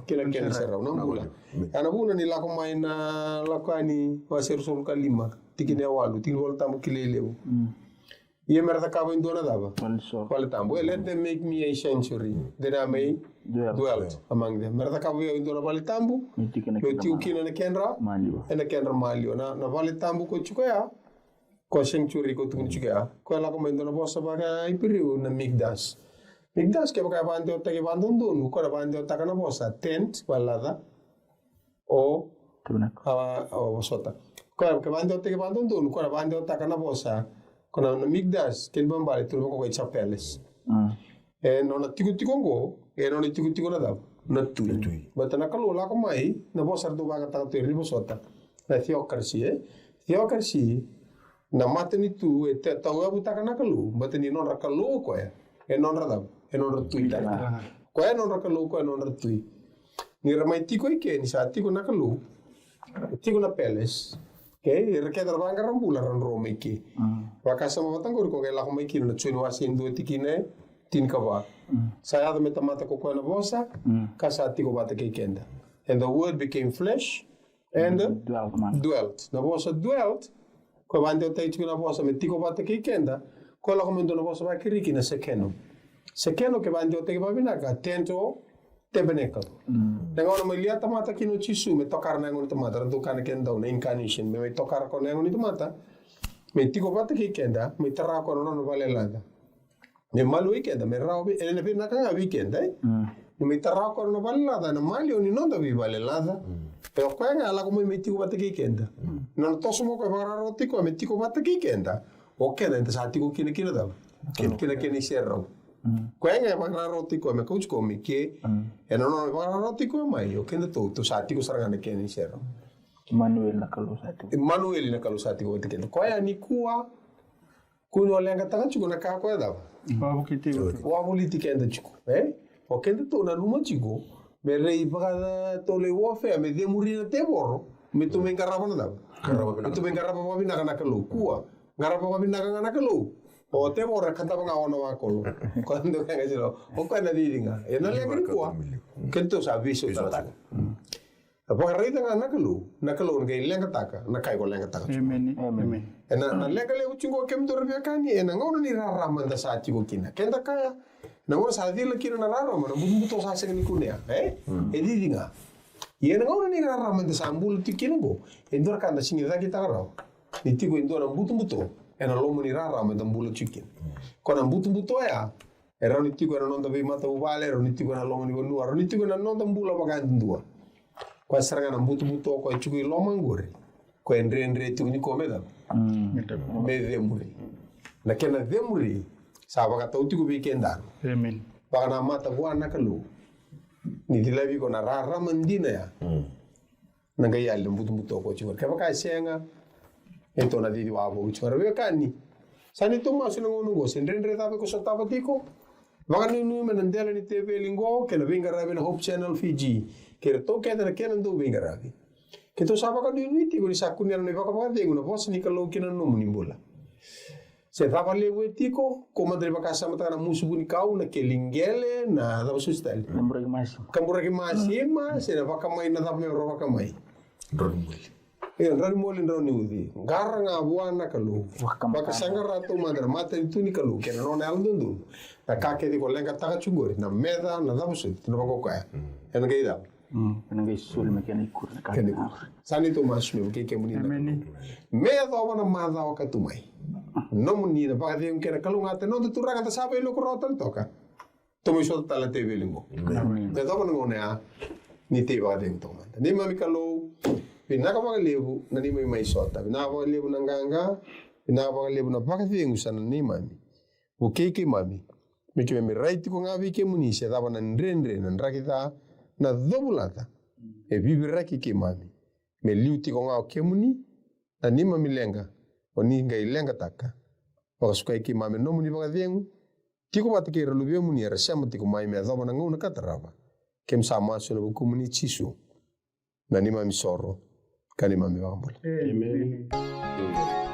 Kina serau, nang bula. Ana buna ni lako mai na lako ani waser sul kalima. Tikine awalu, tikine wal tamu kilelewu. Ye mera ta kau indona daba. Wal tamu. Let them make me a sanctuary. Then I may dwell among them. Mera ta kau indona wal tamu. Yo tiu kina na kenra. Ena kenra malio. Na wal tamu ko chukaya. Ko sanctuary ko tun juga ko la ko mendo na bossa baga ipiriu na migdas ke baka bande otta ke bandon donu ko la bande otta kana bossa tent walada o o sota ko ke bande otta ke bandon donu ko la bande otta kana bossa ko na migdas ken bambale tu ko ko chapeles no na tiku ngo no na tiku na da na tui batana kalo la ko mai na bossa do baga ta tu ri bossota na theocracy Yo kasi na matani tu te tau abu takana kalu batani non rakalu ko ya non radab non ratui ta ko ya non rakalu ko non ratui ni ramai tiko ike ni sa tiko na kalu tiko na peles ke reke darbanga rambula ran rome ki wakasa mabatang ko ke la ko mai ki na chuni wasin do tikine tin kawa saya da metamata ko na bosa kasa tiko bata ke kenda and the word became flesh and dwelt na bosa dwelt ko bande o tei na bosa me tiko bata ke kenda ko la ko mendo na bosa ba kiriki na sekeno ke bande o tei ba binaka tento tebeneka dengan orang melihat tamata kino chisu me tokar na ngon tamata rantu kana kenda na incarnation me tokar ko na ngon tamata me tiko bata ke kenda me tara ko no vale lada me malu ikenda me rawi ele be na kanga weekend me tara ko no vale lada na mali oni no da vi vale lada pero ko nga ala ko me tiko bata ke kenda non to sumo ko bara roti ko me tiko bata ke kenda o kenda ta sa tiko kina da kina serro ko nga bara roti ko me coach ko me ke e non bara roti ko mai o kenda to sa tiko saranga ne kina serro Manuel na kalu sati ko te kenda ko ya ni kuwa kuno lenga tanga chuko na ka ko da wa boliti kenda chuko o kenda to na numa chuko me rei baga to le wo fe me de murina te borro me to me ngaraba na da me to me ngaraba wa bina kana kalu kuwa ngaraba wa bina kana kalu o te borra kanta nga ona wa kolo quando nga jiro o kana diringa e na le kuwa kento sa viso ta apa rei tanga na kalu ngai lenga taka na kai ko lenga taka Amen. na lenga le uchingo kem to rebia kani e na ngono ni rarama nda sa chiko kina kenda kaya na ngono sa dile kina na rarama na bumbu to sa sengni kunia e diringa ye na ngono ni rarama nda sa mbulu tikina go endor kanda singi da kita rao ni tiko endor mbutu e na lomo ni rarama nda mbulu chikin kona mbutu ya era ni tiko na nonda be mata ubale era ni tiko na lomo ni bonua era ni tiko na nonda mbula bagandua kwa saranga na mbutu ko chukui lomangore koendre tu ni komeda me demuri na kena demuri sa baga tauti ko weekendar Amen. baga na mata buana kalu ni dilabi ko na rara mandina ya na ga yalla mbutu ko chukui ka baka senga ento na didi wa bo chukui be kani sani to masu no ngo sendre tabe ko sotaba tiko baga ni menandela ni tv lingo ke na vinga rabe na Hope Channel Fiji kere to keda na kena ndo winga ravi ke to sapa ka ni ti ko sa kunia no baka baka de una boss ni kalo kina no muni bola se va le wetiko ko madre baka sama ta na musu buni kau na ke lingele na da su style kambura ki masima se na baka mai na da me ro baka mai ron moli ron ni udi garanga buana kalu baka sangara to madre mata tu ni kalu ke no na aldundu na ka ke di ko lenga ta chungori na meda na da su no baka ka en gaida Nangay sul me kena ikur na kene sani to mas me ke muni me do wana ma da ka tu mai no muni da ba de kena kalunga te no tu raga ta sabe lo ko rotal toka to me so tala te velingo de do wana ngone a ni te ba de to man ni mami kalu pina ka ba lebu na ni mai sota na ba lebu na nganga na ba lebu na ba ka de ngusana ni mami o ke mami me ke me right ko ngabi ke muni se da wana nrenre na rakita na dobulata e vivira ki mami me liuti ko ngao kemuni na ni mami lenga o ni ngai lenga taka pa suka ki mami no muni baga dengu tiko bata ke relubio muni era sama tiko mai me doba na ngona kataraba kem sama so no kumuni chisu na ni mami soro kani mami wambula Amen.